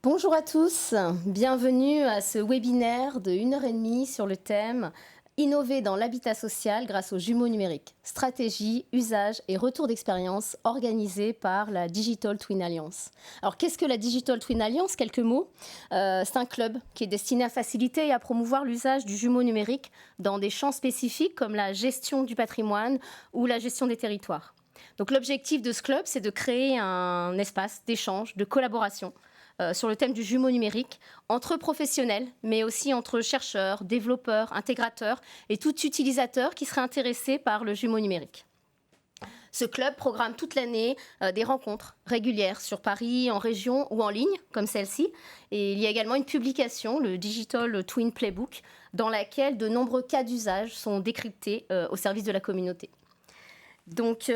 Bonjour à tous, bienvenue à ce webinaire de 1h30 sur le thème Innover dans l'habitat social grâce aux jumeaux numériques, stratégie, usage et retour d'expérience organisé par la Digital Twin Alliance. Alors qu'est-ce que la Digital Twin Alliance? Quelques mots. C'est un club qui est destiné à faciliter et à promouvoir l'usage du jumeau numérique dans des champs spécifiques comme la gestion du patrimoine ou la gestion des territoires. Donc l'objectif de ce club, c'est de créer un espace d'échange, de collaboration sur le thème du jumeau numérique entre professionnels, mais aussi entre chercheurs, développeurs, intégrateurs et tout utilisateur qui serait intéressé par le jumeau numérique. Ce club programme toute l'année des rencontres régulières sur Paris, en région ou en ligne, comme celle-ci. Et il y a également une publication, le Digital Twin Playbook, dans laquelle de nombreux cas d'usage sont décryptés au service de la communauté. Donc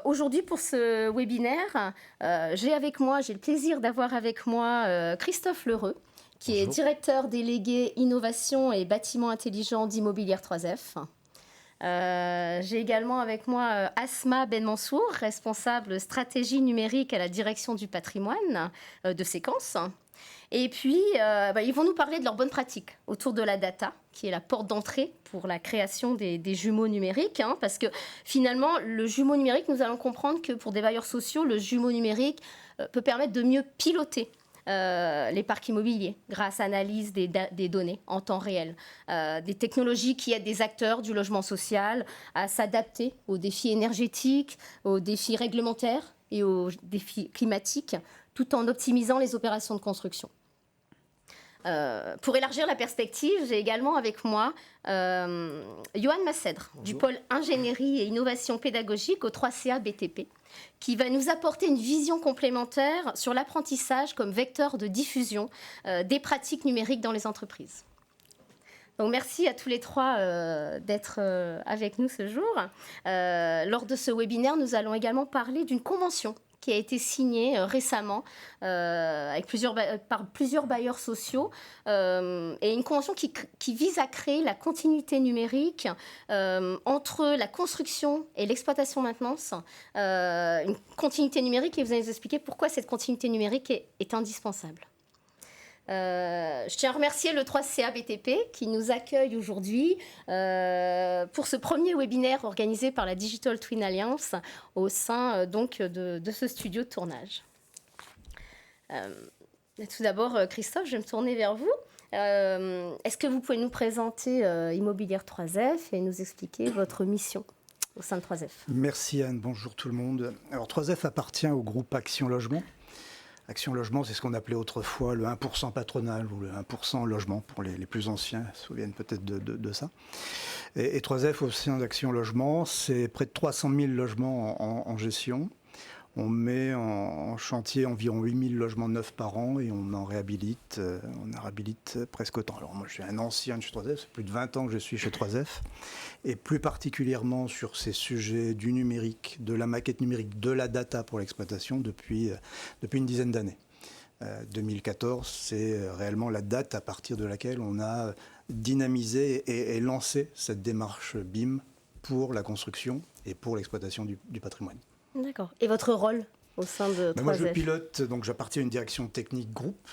aujourd'hui pour ce webinaire, j'ai le plaisir d'avoir avec moi Christophe Lheureux, qui Bonjour. est directeur délégué innovation et bâtiments intelligents d'Immobilière 3F. J'ai également avec moi Asma Ben Mansour, responsable stratégie numérique à la direction du patrimoine de Séquence. Et puis, ils vont nous parler de leurs bonnes pratiques autour de la data, qui est la porte d'entrée pour la création des jumeaux numériques. Parce que finalement, le jumeau numérique, nous allons comprendre que pour des bailleurs sociaux, le jumeau numérique peut permettre de mieux piloter les parcs immobiliers grâce à l'analyse des données en temps réel. Des technologies qui aident des acteurs du logement social à s'adapter aux défis énergétiques, aux défis réglementaires et aux défis climatiques, tout en optimisant les opérations de construction. Pour élargir la perspective, j'ai également avec moi Yoann Massèdre du pôle ingénierie et innovation pédagogique au 3CA BTP, qui va nous apporter une vision complémentaire sur l'apprentissage comme vecteur de diffusion des pratiques numériques dans les entreprises. Donc merci à tous les trois d'être avec nous ce jour. Lors de ce webinaire, nous allons également parler d'une convention qui a été signée récemment par plusieurs bailleurs sociaux et une convention qui vise à créer la continuité numérique entre la construction et l'exploitation maintenance. Une continuité numérique, et vous allez nous expliquer pourquoi cette continuité numérique est indispensable. Je tiens à remercier le 3CA BTP qui nous accueille aujourd'hui pour ce premier webinaire organisé par la Digital Twin Alliance au sein de ce studio de tournage. Tout d'abord, Christophe, je vais me tourner vers vous. Est-ce que vous pouvez nous présenter Immobilière 3F et nous expliquer votre mission au sein de 3F? Merci Anne, bonjour tout le monde. Alors 3F appartient au groupe Action Logement. Action Logement, c'est ce qu'on appelait autrefois le 1% patronal ou le 1% logement, pour les plus anciens, se souviennent peut-être de ça. Et 3F au sein d'Action Logement, c'est près de 300 000 logements en gestion. On met en chantier environ 8 000 logements neufs par an et on réhabilite presque autant. Alors moi je suis un ancien de chez 3F, c'est plus de 20 ans que je suis chez 3F, et plus particulièrement sur ces sujets du numérique, de la maquette numérique, de la data pour l'exploitation depuis une dizaine d'années. 2014, c'est réellement la date à partir de laquelle on a dynamisé et lancé cette démarche BIM pour la construction et pour l'exploitation du patrimoine. D'accord. Et votre rôle au sein de 3F? Moi, je pilote, donc j'appartiens à une direction technique groupe,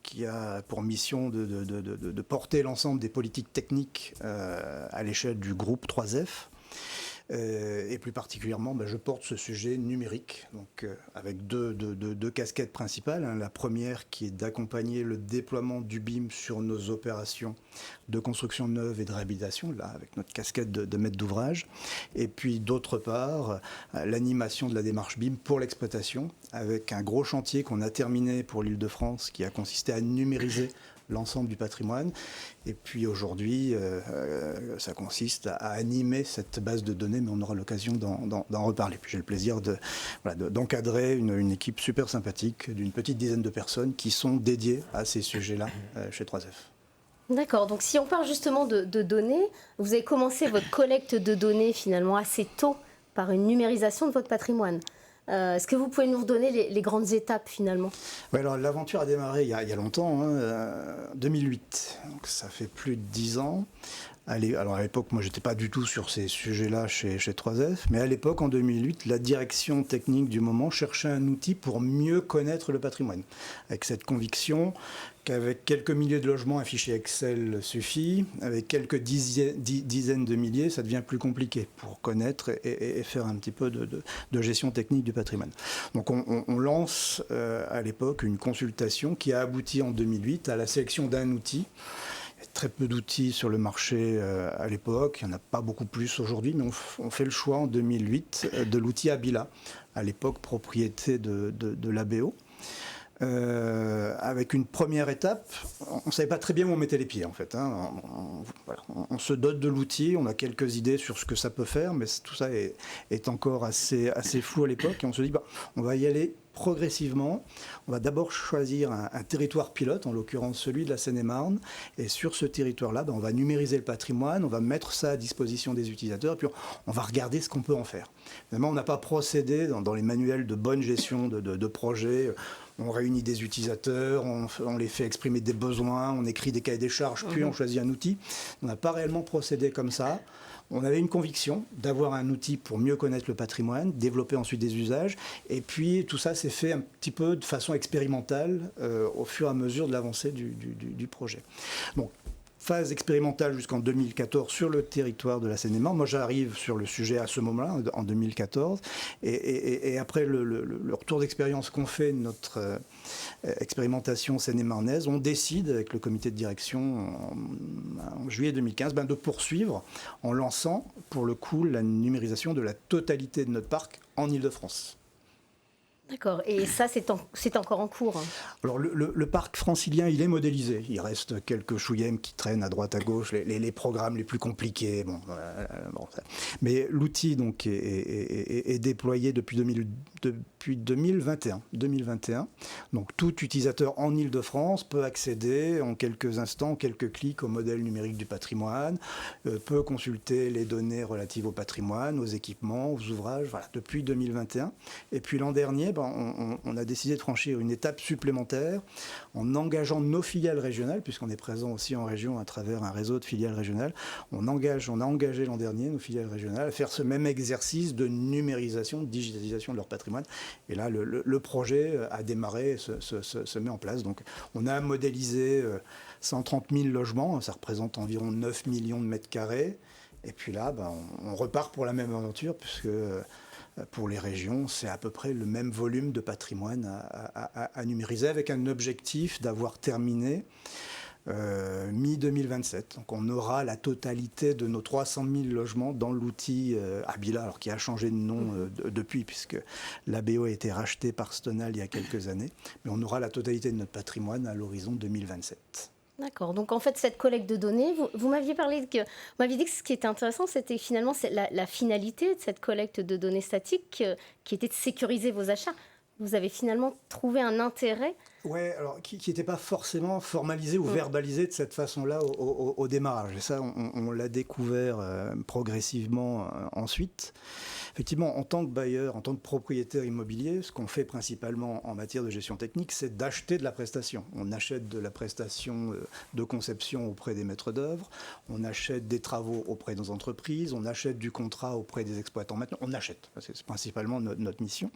qui a pour mission de porter l'ensemble des politiques techniques à l'échelle du groupe 3F. Et plus particulièrement, je porte ce sujet numérique, donc avec deux casquettes principales. La première qui est d'accompagner le déploiement du BIM sur nos opérations de construction neuve et de réhabilitation, là avec notre casquette de maître d'ouvrage. Et puis d'autre part, l'animation de la démarche BIM pour l'exploitation, avec un gros chantier qu'on a terminé pour l'Île-de-France qui a consisté à numériser l'ensemble du patrimoine. Et puis aujourd'hui, ça consiste à animer cette base de données, mais on aura l'occasion d'en reparler. Puis j'ai le plaisir d'encadrer une équipe super sympathique d'une petite dizaine de personnes qui sont dédiées à ces sujets-là chez 3F. D'accord, donc si on parle justement de données, vous avez commencé votre collecte de données finalement assez tôt par une numérisation de votre patrimoine. Est-ce que vous pouvez nous redonner les grandes étapes finalement? Ouais, alors l'aventure a démarré il y a longtemps, 2008, donc ça fait plus de 10 ans. Alors à l'époque, moi, j'étais pas du tout sur ces sujets-là chez 3F, mais à l'époque, en 2008, la direction technique du moment cherchait un outil pour mieux connaître le patrimoine, avec cette conviction qu'avec quelques milliers de logements, un fichier Excel suffit. Avec quelques dizaines de milliers, ça devient plus compliqué pour connaître et faire un petit peu de gestion technique du patrimoine. Donc on lance à l'époque une consultation qui a abouti en 2008 à la sélection d'un outil. Il y a très peu d'outils sur le marché à l'époque, il n'y en a pas beaucoup plus aujourd'hui, mais on fait le choix en 2008 de l'outil Abila, à l'époque propriété de l'ABO. Avec une première étape, on ne savait pas très bien où on mettait les pieds en fait. Hein. On se dote de l'outil, on a quelques idées sur ce que ça peut faire, mais tout ça est encore assez flou à l'époque. Et on se dit, on va y aller progressivement. On va d'abord choisir un territoire pilote, en l'occurrence celui de la Seine-et-Marne. Et sur ce territoire-là, on va numériser le patrimoine, on va mettre ça à disposition des utilisateurs, et puis on va regarder ce qu'on peut en faire. Évidemment, on n'a pas procédé dans les manuels de bonne gestion de projets. On réunit des utilisateurs, on les fait exprimer des besoins, on écrit des cahiers des charges, puis on choisit un outil. On n'a pas réellement procédé comme ça. On avait une conviction d'avoir un outil pour mieux connaître le patrimoine, développer ensuite des usages, et puis tout ça s'est fait un petit peu de façon expérimentale au fur et à mesure de l'avancée du projet. Donc, phase expérimentale jusqu'en 2014 sur le territoire de la Seine-et-Marne. Moi, j'arrive sur le sujet à ce moment-là, en 2014. Et après le retour d'expérience qu'on fait de notre expérimentation seine-et-marnaise, on décide, avec le comité de direction en juillet 2015, de poursuivre en lançant, pour le coup, la numérisation de la totalité de notre parc en Île-de-France. D'accord, et ça c'est encore en cours. Alors le parc francilien, il est modélisé. Il reste quelques chouïèmes qui traînent à droite à gauche, les programmes les plus compliqués. Mais l'outil donc est déployé depuis 2021. Donc tout utilisateur en Île-de-France peut accéder en quelques instants, en quelques clics au modèle numérique du patrimoine, peut consulter les données relatives au patrimoine, aux équipements, aux ouvrages, depuis 2021. Et puis l'an dernier, on a décidé de franchir une étape supplémentaire en engageant nos filiales régionales, puisqu'on est présent aussi en région à travers un réseau de filiales régionales. On a engagé l'an dernier nos filiales régionales à faire ce même exercice de numérisation, de digitalisation de leur patrimoine. Et là, le projet a démarré, se met en place. Donc, on a modélisé 130 000 logements, ça représente environ 9 millions de mètres carrés. Et puis là, on repart pour la même aventure, puisque pour les régions, c'est à peu près le même volume de patrimoine à numériser, avec un objectif d'avoir terminé mi-2027. Donc on aura la totalité de nos 300 000 logements dans l'outil Abila, alors qui a changé de nom depuis, puisque l'ABO a été racheté par Stonal il y a quelques années. Mais on aura la totalité de notre patrimoine à l'horizon 2027. D'accord. Donc en fait, cette collecte de données, vous m'aviez dit que ce qui était intéressant, c'était finalement la finalité de cette collecte de données statiques qui était de sécuriser vos achats. Vous avez finalement trouvé un intérêt. Oui, alors qui n'était pas forcément formalisé ou verbalisé de cette façon-là au démarrage. Et ça, on l'a découvert progressivement ensuite. Effectivement, en tant que bailleur, en tant que propriétaire immobilier, ce qu'on fait principalement en matière de gestion technique, c'est d'acheter de la prestation. On achète de la prestation de conception auprès des maîtres d'œuvre, on achète des travaux auprès des entreprises, on achète du contrat auprès des exploitants. Maintenant, on achète. C'est principalement notre mission.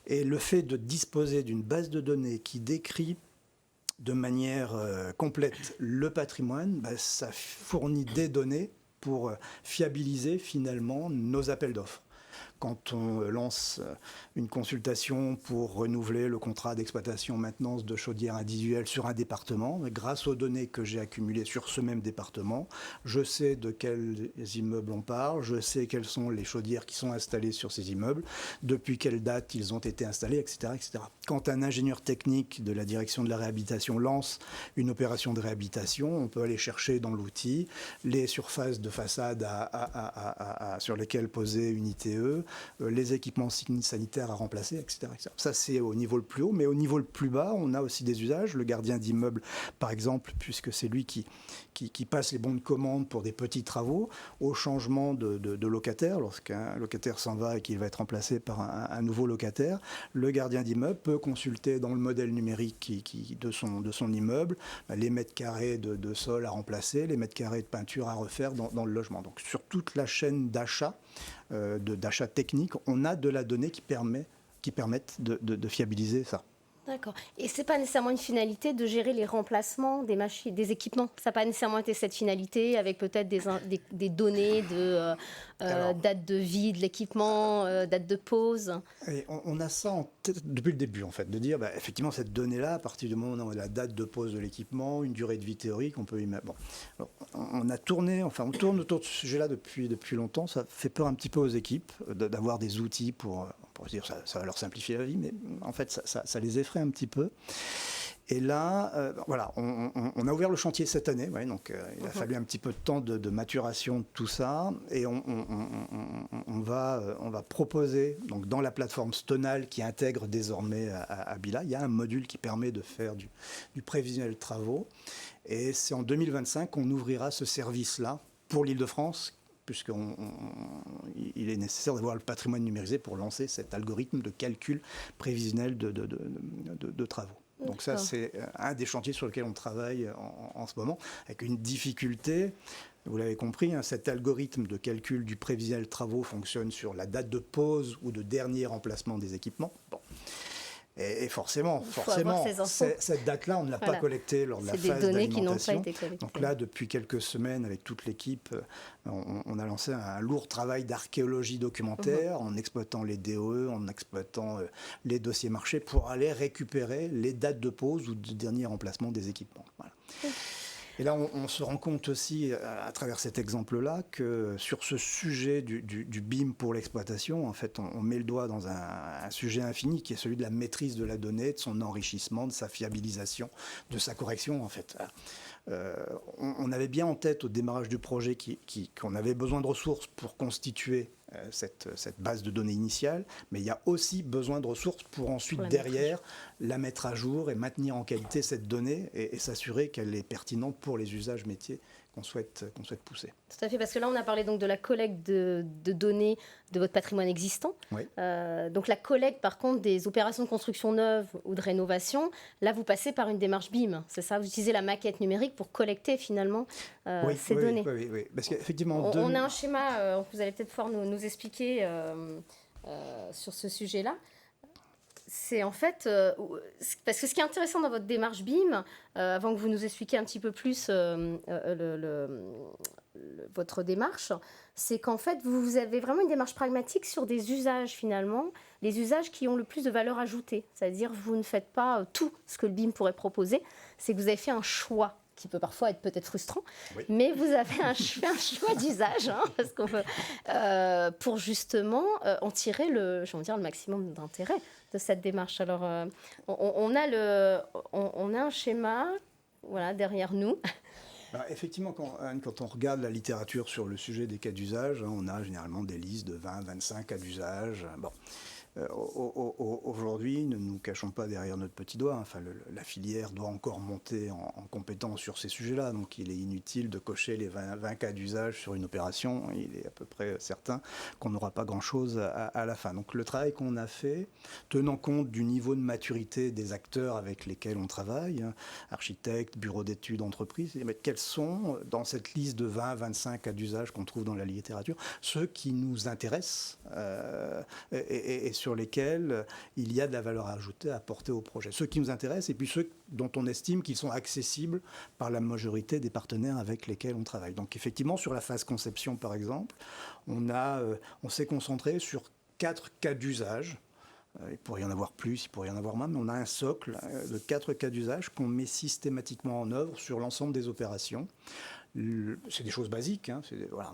Et le fait de disposer d'une base de données qui décrit de manière complète le patrimoine, ça fournit des données pour fiabiliser finalement nos appels d'offres. Quand on lance une consultation pour renouveler le contrat d'exploitation maintenance de chaudière individuelle sur un département, grâce aux données que j'ai accumulées sur ce même département, je sais de quels immeubles on parle, je sais quelles sont les chaudières qui sont installées sur ces immeubles, depuis quelle date ils ont été installés, etc., etc. Quand un ingénieur technique de la direction de la réhabilitation lance une opération de réhabilitation, on peut aller chercher dans l'outil les surfaces de façade sur lesquelles poser une ITE, les équipements sanitaires à remplacer, etc., etc. Ça, c'est au niveau le plus haut, mais au niveau le plus bas, on a aussi des usages. Le gardien d'immeuble, par exemple, puisque c'est lui qui passe les bons de commande pour des petits travaux, au changement de locataire, lorsqu'un locataire s'en va et qu'il va être remplacé par un nouveau locataire, le gardien d'immeuble peut consulter dans le modèle numérique de son immeuble les mètres carrés de sol à remplacer, les mètres carrés de peinture à refaire dans le logement. Donc sur toute la chaîne d'achat, d'achat technique, on a de la donnée qui permettent de fiabiliser ça. D'accord. Et ce n'est pas nécessairement une finalité de gérer les remplacements des machines, des équipements. Ça n'a pas nécessairement été cette finalité, avec peut-être des données de date de vie de l'équipement, date de pause. Et on a ça en tête depuis le début, en fait, de dire, effectivement, cette donnée-là, à partir du moment où on a la date de pause de l'équipement, une durée de vie théorique, on peut y mettre. Bon. Alors, on tourne autour de ce sujet-là depuis longtemps. Ça fait peur un petit peu aux équipes d'avoir des outils pour se dire ça va leur simplifier la vie, mais en fait, ça les effraie un petit peu. Et là, voilà, on a ouvert le chantier cette année, ouais, donc il a fallu un petit peu de temps de maturation de tout ça, et on va proposer, donc dans la plateforme Stonal qui intègre désormais à Bila, il y a un module qui permet de faire du prévisionnel de travaux, et c'est en 2025 qu'on ouvrira ce service-là pour l'Île-de-France, puisqu'il est nécessaire d'avoir le patrimoine numérisé pour lancer cet algorithme de calcul prévisionnel de travaux. Donc ça, c'est un des chantiers sur lesquels on travaille en ce moment, avec une difficulté. Vous l'avez compris, cet algorithme de calcul du prévisionnel de travaux fonctionne sur la date de pause ou de dernier remplacement des équipements. Bon. Et forcément, cette date-là, on ne l'a pas collectée lors de la phase d'alimentation. C'est des données qui n'ont pas été collectées. Donc là, depuis quelques semaines, avec toute l'équipe, on a lancé un lourd travail d'archéologie documentaire en exploitant les DOE, en exploitant les dossiers marchés pour aller récupérer les dates de pause ou de dernier remplacement des équipements. Voilà. Et là, on se rend compte aussi, à travers cet exemple-là, que sur ce sujet du BIM pour l'exploitation, en fait, on met le doigt dans un sujet infini qui est celui de la maîtrise de la donnée, de son enrichissement, de sa fiabilisation, de sa correction, en fait. On avait bien en tête au démarrage du projet qu'on avait besoin de ressources pour constituer cette base de données initiale, mais il y a aussi besoin de ressources pour ensuite, derrière, la mettre à jour et maintenir en qualité cette donnée et s'assurer qu'elle est pertinente pour les usages métiers qu'on souhaite pousser. Tout à fait, parce que là, on a parlé donc de la collecte de données de votre patrimoine existant. Oui. Donc la collecte, par contre, des opérations de construction neuve ou de rénovation, là, vous passez par une démarche BIM, c'est ça? Vous utilisez la maquette numérique pour collecter finalement ces données. Oui. Parce qu'effectivement, on a un schéma, vous allez peut-être pouvoir nous expliquer sur ce sujet-là. C'est en fait, parce que ce qui est intéressant dans votre démarche BIM, avant que vous nous expliquiez un petit peu plus votre démarche, c'est qu'en fait, vous avez vraiment une démarche pragmatique sur des usages finalement, les usages qui ont le plus de valeur ajoutée. C'est-à-dire, vous ne faites pas tout ce que le BIM pourrait proposer, c'est que vous avez fait un choix qui peut parfois être peut-être frustrant, mais vous avez un choix d'usage, parce qu'on veut, pour justement en tirer le maximum d'intérêt de cette démarche. Alors, on a un schéma, voilà, derrière nous. Effectivement, quand on regarde la littérature sur le sujet des cas d'usage, on a généralement des listes de 20-25 cas d'usage. Bon. Aujourd'hui, ne nous cachons pas derrière notre petit doigt. Enfin, la filière doit encore monter en compétence sur ces sujets-là. Donc, il est inutile de cocher les 20 cas d'usage sur une opération. Il est à peu près certain qu'on n'aura pas grand-chose à la fin. Donc, le travail qu'on a fait, tenant compte du niveau de maturité des acteurs avec lesquels on travaille, architectes, bureaux d'études, entreprises, quels sont, dans cette liste de 20-25 cas d'usage qu'on trouve dans la littérature, ceux qui nous intéressent et sur lesquels il y a de la valeur ajoutée à apporter au projet. Ceux qui nous intéressent et puis ceux dont on estime qu'ils sont accessibles par la majorité des partenaires avec lesquels on travaille. Donc effectivement, sur la phase conception, par exemple, on s'est concentré sur 4 cas d'usage. Il pourrait y en avoir plus, il pourrait y en avoir moins, mais on a un socle de 4 cas d'usage qu'on met systématiquement en œuvre sur l'ensemble des opérations. C'est des choses basiques,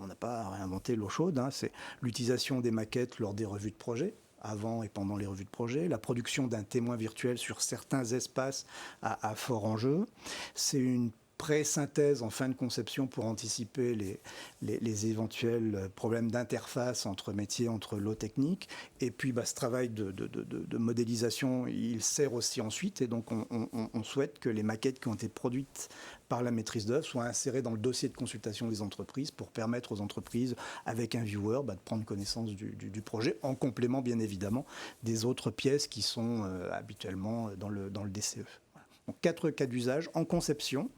on n'a pas réinventé l'eau chaude, c'est l'utilisation des maquettes lors des revues de projet, avant et pendant les revues de projet, la production d'un témoin virtuel sur certains espaces à fort enjeu. C'est une pré-synthèse en fin de conception pour anticiper les éventuels problèmes d'interface entre métiers, entre l'eau technique. Et puis ce travail de modélisation, il sert aussi ensuite. Et donc on souhaite que les maquettes qui ont été produites par la maîtrise d'œuvre soient insérées dans le dossier de consultation des entreprises pour permettre aux entreprises, avec un viewer, de prendre connaissance du projet, en complément bien évidemment des autres pièces qui sont habituellement dans le DCE. Voilà. Donc 4 cas d'usage en conception.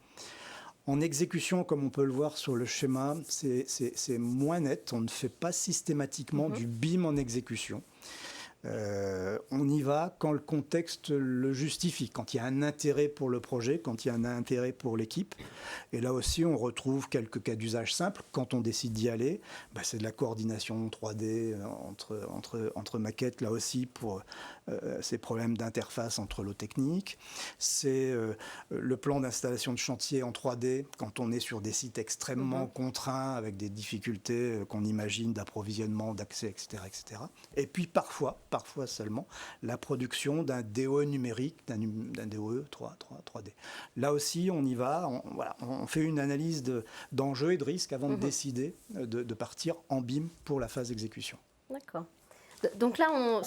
En exécution, comme on peut le voir sur le schéma, c'est moins net. On ne fait pas systématiquement du BIM en exécution. On y va quand le contexte le justifie, quand il y a un intérêt pour le projet, quand il y a un intérêt pour l'équipe. Et là aussi, on retrouve quelques cas d'usage simples. Quand on décide d'y aller, c'est de la coordination 3D entre maquettes, là aussi, pour ces problèmes d'interface entre l'eau technique. C'est le plan d'installation de chantier en 3D, quand on est sur des sites extrêmement contraints, avec des difficultés qu'on imagine d'approvisionnement, d'accès, etc., etc. Et puis parfois seulement, la production d'un DOE numérique, d'un DOE 3D. Là aussi, on y va, on fait une analyse d'enjeux et de risques avant de décider de partir en BIM pour la phase d'exécution. D'accord. Donc là,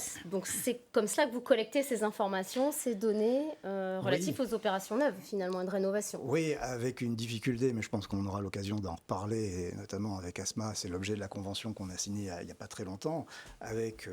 c'est comme cela que vous collectez ces informations, ces données relatives aux opérations neuves, finalement, et de rénovation. Oui, avec une difficulté, mais je pense qu'on aura l'occasion d'en reparler, et notamment avec ASMA, c'est l'objet de la convention qu'on a signée il n'y a pas très longtemps, avec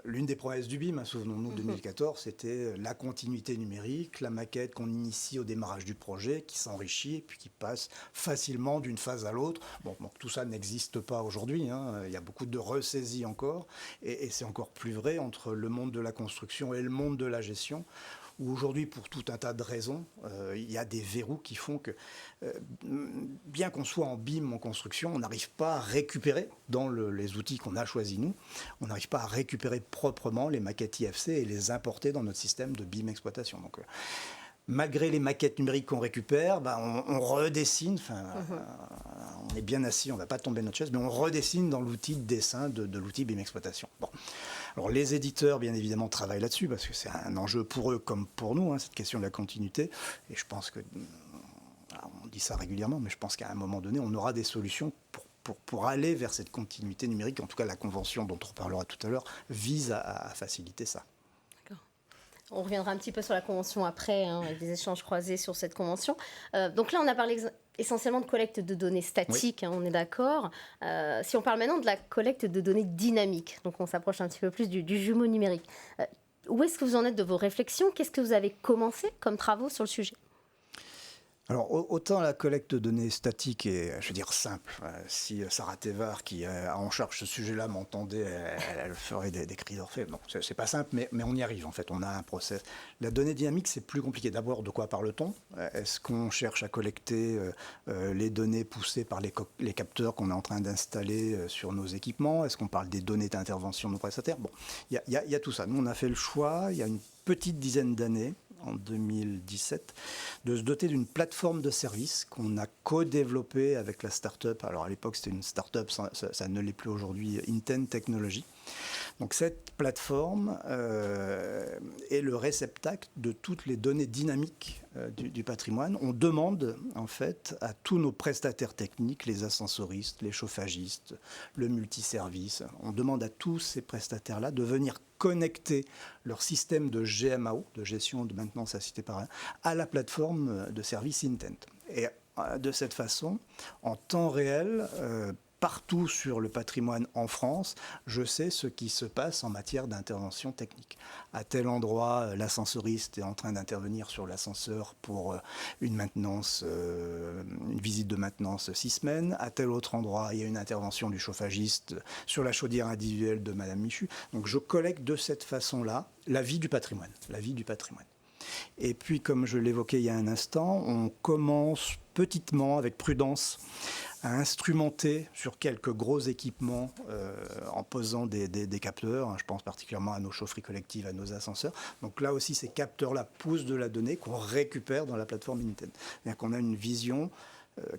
l'une des promesses du BIM, souvenons-nous, 2014, c'était la continuité numérique, la maquette qu'on initie au démarrage du projet, qui s'enrichit et puis qui passe facilement d'une phase à l'autre. Bon, tout ça n'existe pas aujourd'hui, il y a beaucoup de ressaisies encore, et c'est encore plus vrai entre le monde de la construction et le monde de la gestion, où aujourd'hui, pour tout un tas de raisons, il y a des verrous qui font que, bien qu'on soit en BIM en construction, on n'arrive pas à récupérer, dans les outils qu'on a choisis nous, on n'arrive pas à récupérer proprement les maquettes IFC et les importer dans notre système de BIM exploitation. Donc, malgré les maquettes numériques qu'on récupère, on redessine, on est bien assis, on ne va pas tomber de notre chaise, mais on redessine dans l'outil de dessin de l'outil BIM Exploitation. Bon. Alors les éditeurs, bien évidemment, travaillent là-dessus, parce que c'est un enjeu pour eux comme pour nous, cette question de la continuité. Et je pense que, on dit ça régulièrement, mais je pense qu'à un moment donné, on aura des solutions pour aller vers cette continuité numérique. En tout cas, la convention dont on reparlera tout à l'heure vise à faciliter ça. On reviendra un petit peu sur la convention après, avec des échanges croisés sur cette convention. Donc là, on a parlé essentiellement de collecte de données statiques, on est d'accord. Si on parle maintenant de la collecte de données dynamiques, donc on s'approche un petit peu plus du jumeau numérique. Où est-ce que vous en êtes de vos réflexions? Qu'est-ce que vous avez commencé comme travaux sur le sujet? Alors, autant la collecte de données statiques est, je veux dire, simple. Si Sarah Thévard, qui a en charge ce sujet-là, m'entendait, elle ferait des cris d'orfèvre. Non, c'est pas simple, mais on y arrive, en fait. On a un process. La donnée dynamique, c'est plus compliqué. D'abord, de quoi parle-t-on? Est-ce qu'on cherche à collecter les données poussées par les capteurs qu'on est en train d'installer sur nos équipements? Est-ce qu'on parle des données d'intervention de nos prestataires? Bon, il y a tout ça. Nous, on a fait le choix, il y a une petite dizaine d'années, en 2017, de se doter d'une plateforme de services qu'on a co-développée avec la start-up. Alors à l'époque, c'était une start-up, ça ne l'est plus aujourd'hui, Intent Technology. Donc cette plateforme est le réceptacle de toutes les données dynamiques du patrimoine. On demande en fait à tous nos prestataires techniques, les ascensoristes, les chauffagistes, le multiservice, on demande à tous ces prestataires-là de venir connecter leur système de GMAO, de gestion de maintenance assistée par à la plateforme de service Intent. Et de cette façon, en temps réel, partout sur le patrimoine en France, je sais ce qui se passe en matière d'intervention technique. À tel endroit, l'ascensoriste est en train d'intervenir sur l'ascenseur pour une maintenance, une visite de maintenance 6 semaines. À tel autre endroit, il y a une intervention du chauffagiste sur la chaudière individuelle de Madame Michu. Donc je collecte de cette façon-là la vie du patrimoine, Et puis, comme je l'évoquais il y a un instant, on commence petitement, avec prudence, à instrumenter sur quelques gros équipements en posant des capteurs. Je pense particulièrement à nos chaufferies collectives, à nos ascenseurs. Donc là aussi, ces capteurs-là poussent de la donnée qu'on récupère dans la plateforme Intent. C'est-à-dire qu'on a une vision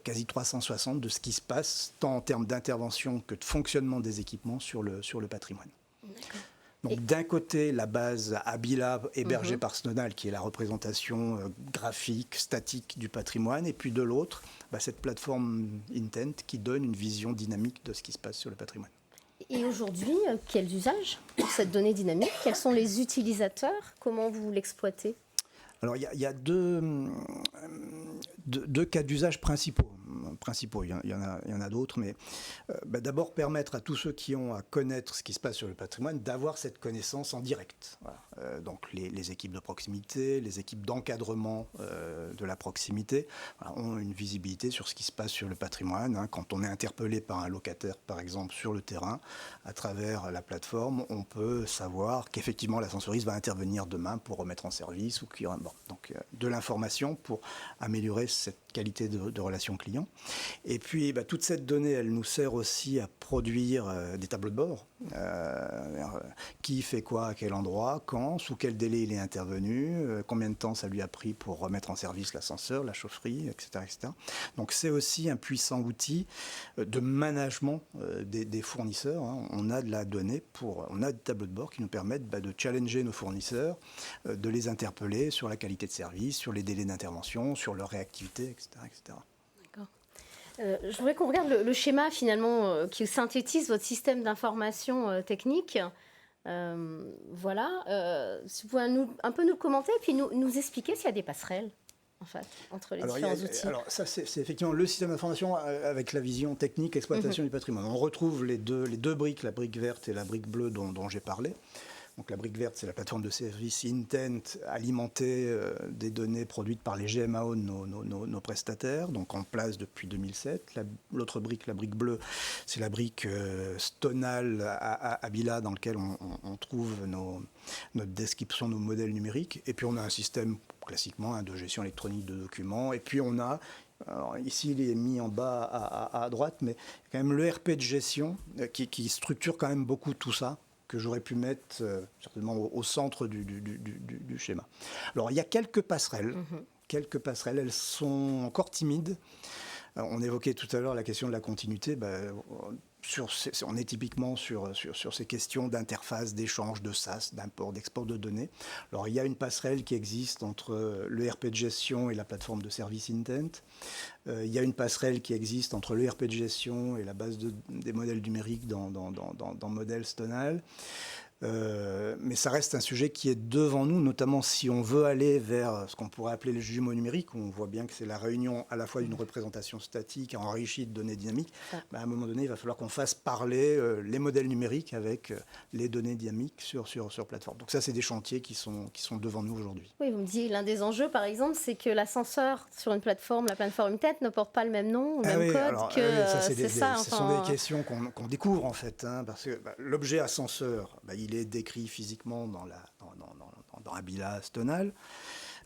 quasi 360 de ce qui se passe, tant en termes d'intervention que de fonctionnement des équipements sur le patrimoine. D'accord. Donc d'un côté, la base Abila hébergée par Stonal, qui est la représentation graphique, statique du patrimoine, et puis de l'autre, cette plateforme Intent qui donne une vision dynamique de ce qui se passe sur le patrimoine. Et aujourd'hui, quels usages pour cette donnée dynamique? Quels sont les utilisateurs? Comment vous l'exploitez? Alors il y a deux cas d'usage principaux. Il y en a d'autres, mais d'abord permettre à tous ceux qui ont à connaître ce qui se passe sur le patrimoine d'avoir cette connaissance en direct. Voilà. Donc les équipes de proximité, les équipes d'encadrement de la proximité ont une visibilité sur ce qui se passe sur le patrimoine. Hein. Quand on est interpellé par un locataire, par exemple, sur le terrain, à travers la plateforme, on peut savoir qu'effectivement l'ascensoriste va intervenir demain pour remettre en service ou donc de l'information pour améliorer cette qualité de relation client. Et puis toute cette donnée, elle nous sert aussi à produire des tableaux de bord. Qui fait quoi, à quel endroit, quand, sous quel délai il est intervenu, combien de temps ça lui a pris pour remettre en service l'ascenseur, la chaufferie, etc., etc. Donc c'est aussi un puissant outil de management des fournisseurs. Hein. On a de la donnée, on a des tableaux de bord qui nous permettent de challenger nos fournisseurs, de les interpeller sur la qualité de service, sur les délais d'intervention, sur leur réactivité, etc. etc. Je voudrais qu'on regarde le schéma finalement qui synthétise votre système d'information technique. Voilà. Si vous pouvez un peu nous commenter et puis nous expliquer s'il y a des passerelles en fait, entre les différents outils. Alors ça, c'est effectivement le système d'information avec la vision technique, exploitation du patrimoine. On retrouve les deux briques, la brique verte et la brique bleue dont j'ai parlé. Donc la brique verte, c'est la plateforme de service Intent alimentée des données produites par les GMAO de nos prestataires, donc en place depuis 2007. L'autre brique, la brique bleue, c'est la brique Stonal à Abila dans laquelle on trouve notre description, nos modèles numériques. Et puis on a un système classiquement de gestion électronique de documents. Et puis on a alors ici, il est mis en bas à droite, mais quand même l'ERP de gestion qui structure quand même beaucoup tout ça, que j'aurais pu mettre certainement au centre du schéma. Alors, il y a quelques passerelles. Elles sont encore timides. On évoquait tout à l'heure la question de la continuité. On est typiquement sur ces questions d'interface, d'échange, de SaaS, d'import, d'export de données. Alors, il y a une passerelle qui existe entre l'ERP de gestion et la plateforme de service Intent. Il y a une passerelle qui existe entre l'ERP de gestion et la base des modèles numériques dans modèle Stonal. Mais ça reste un sujet qui est devant nous, notamment si on veut aller vers ce qu'on pourrait appeler le jumeau numérique, où on voit bien que c'est la réunion à la fois d'une représentation statique enrichie de données dynamiques. À un moment donné, il va falloir qu'on fasse parler les modèles numériques avec les données dynamiques sur plateforme. Donc ça, c'est des chantiers qui sont devant nous aujourd'hui. Oui, vous me dites, l'un des enjeux, par exemple, c'est que l'ascenseur sur une plateforme, la plateforme Intent, ne porte pas le même nom, le même code ce sont des questions qu'on découvre en fait, hein, parce que l'objet ascenseur, il est décrit physiquement dans Abila Stonal.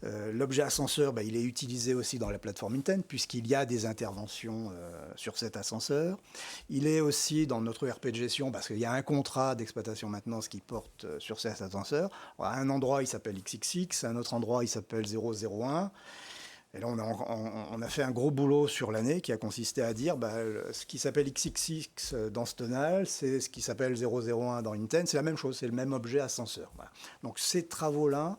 L'objet ascenseur, il est utilisé aussi dans la plateforme Intent, puisqu'il y a des interventions sur cet ascenseur. Il est aussi dans notre ERP de gestion, parce qu'il y a un contrat d'exploitation maintenance qui porte sur cet ascenseur. Alors, à un endroit, il s'appelle XXX, à un autre endroit, il s'appelle 001. Et là, on a fait un gros boulot sur l'année qui a consisté à dire ce qui s'appelle XXX dans Stonal, c'est ce qui s'appelle 001 dans Intent, c'est la même chose, c'est le même objet ascenseur. Voilà. Donc ces travaux-là,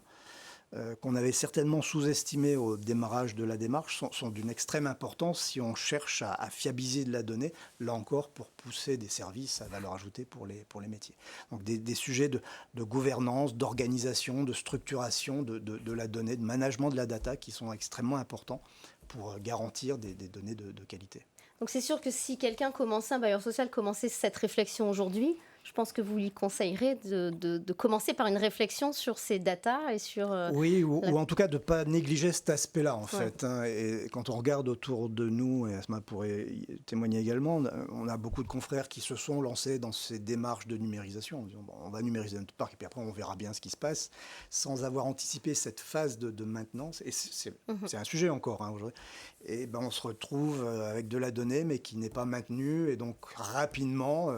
qu'on avait certainement sous-estimés au démarrage de la démarche, sont d'une extrême importance si on cherche à fiabiliser de la donnée, là encore pour pousser des services à valeur ajoutée pour les métiers. Donc des sujets de gouvernance, d'organisation, de structuration de la donnée, de management de la data qui sont extrêmement importants pour garantir des données de qualité. Donc c'est sûr que si quelqu'un commençait, un bailleur social commençait cette réflexion aujourd'hui, je pense que vous lui conseillerez de commencer par une réflexion sur ces datas et sur... Oui, ou en tout cas de ne pas négliger cet aspect-là, en fait. Hein, et quand on regarde autour de nous, et Asma pourrait y témoigner également, on a beaucoup de confrères qui se sont lancés dans ces démarches de numérisation, en disant, on va numériser notre parc, et puis après, on verra bien ce qui se passe, sans avoir anticipé cette phase de maintenance. Et c'est un sujet encore, hein, aujourd'hui. Et on se retrouve avec de la donnée, mais qui n'est pas maintenue, et donc rapidement...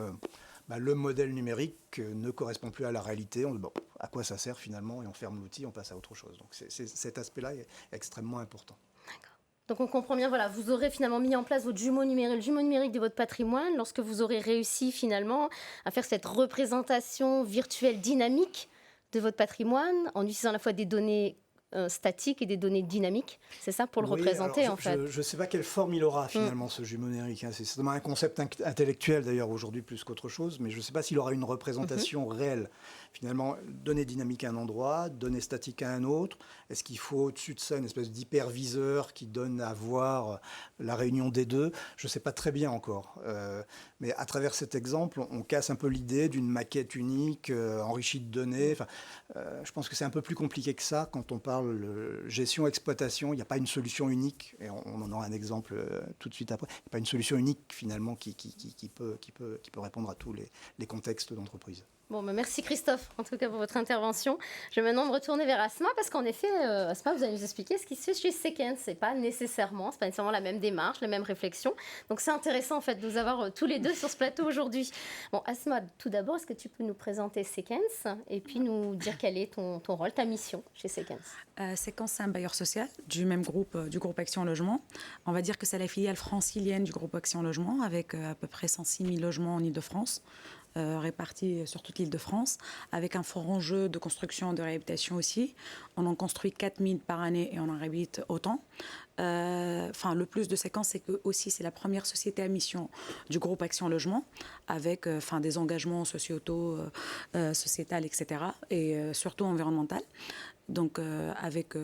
le modèle numérique ne correspond plus à la réalité. On dit à quoi ça sert finalement et on ferme l'outil, on passe à autre chose. Donc cet aspect-là est extrêmement important. D'accord. Donc on comprend bien, voilà, vous aurez finalement mis en place votre jumeau numérique, le jumeau numérique de votre patrimoine lorsque vous aurez réussi finalement à faire cette représentation virtuelle dynamique de votre patrimoine en utilisant à la fois des données statiques et des données dynamiques. C'est ça pour le représenter alors en fait. Je ne sais pas quelle forme il aura finalement ce jumeau numérique. C'est certainement un concept intellectuel d'ailleurs aujourd'hui plus qu'autre chose, mais je ne sais pas s'il aura une représentation réelle. Finalement, données dynamiques à un endroit, données statiques à un autre. Est-ce qu'il faut au-dessus de ça une espèce d'hyperviseur qui donne à voir la réunion des deux? Je ne sais pas très bien encore. Mais à travers cet exemple, on casse un peu l'idée d'une maquette unique, enrichie de données. Enfin, je pense que c'est un peu plus compliqué que ça quand on parle gestion-exploitation. Il n'y a pas une solution unique, et on en aura un exemple tout de suite après. Il n'y a pas une solution unique finalement qui peut répondre à tous les contextes d'entreprise. Bon, bah merci Christophe, en tout cas pour votre intervention. Je vais maintenant me retourner vers Asma, parce qu'en effet, Asma, vous allez nous expliquer ce qui se fait chez Sequence. C'est pas nécessairement la même démarche, la même réflexion. Donc c'est intéressant en fait de vous avoir tous les deux sur ce plateau aujourd'hui. Bon, Asma, tout d'abord, est-ce que tu peux nous présenter Sequence et puis nous dire quel est ton rôle, ta mission chez Sequence? Sequence, c'est un bailleur social du même groupe, du groupe Action Logement. On va dire que c'est la filiale francilienne du groupe Action Logement, avec à peu près 106 000 logements en Ile-de-France. Répartis sur toute l'Île-de-France, avec un fort enjeu de construction et de réhabilitation aussi. On en construit 4 000 par année et on en réhabilite autant. Le plus de Séquence, c'est que aussi c'est la première société à mission du groupe Action Logement, avec des engagements sociétaux, sociétals, etc. et surtout environnemental. Donc avec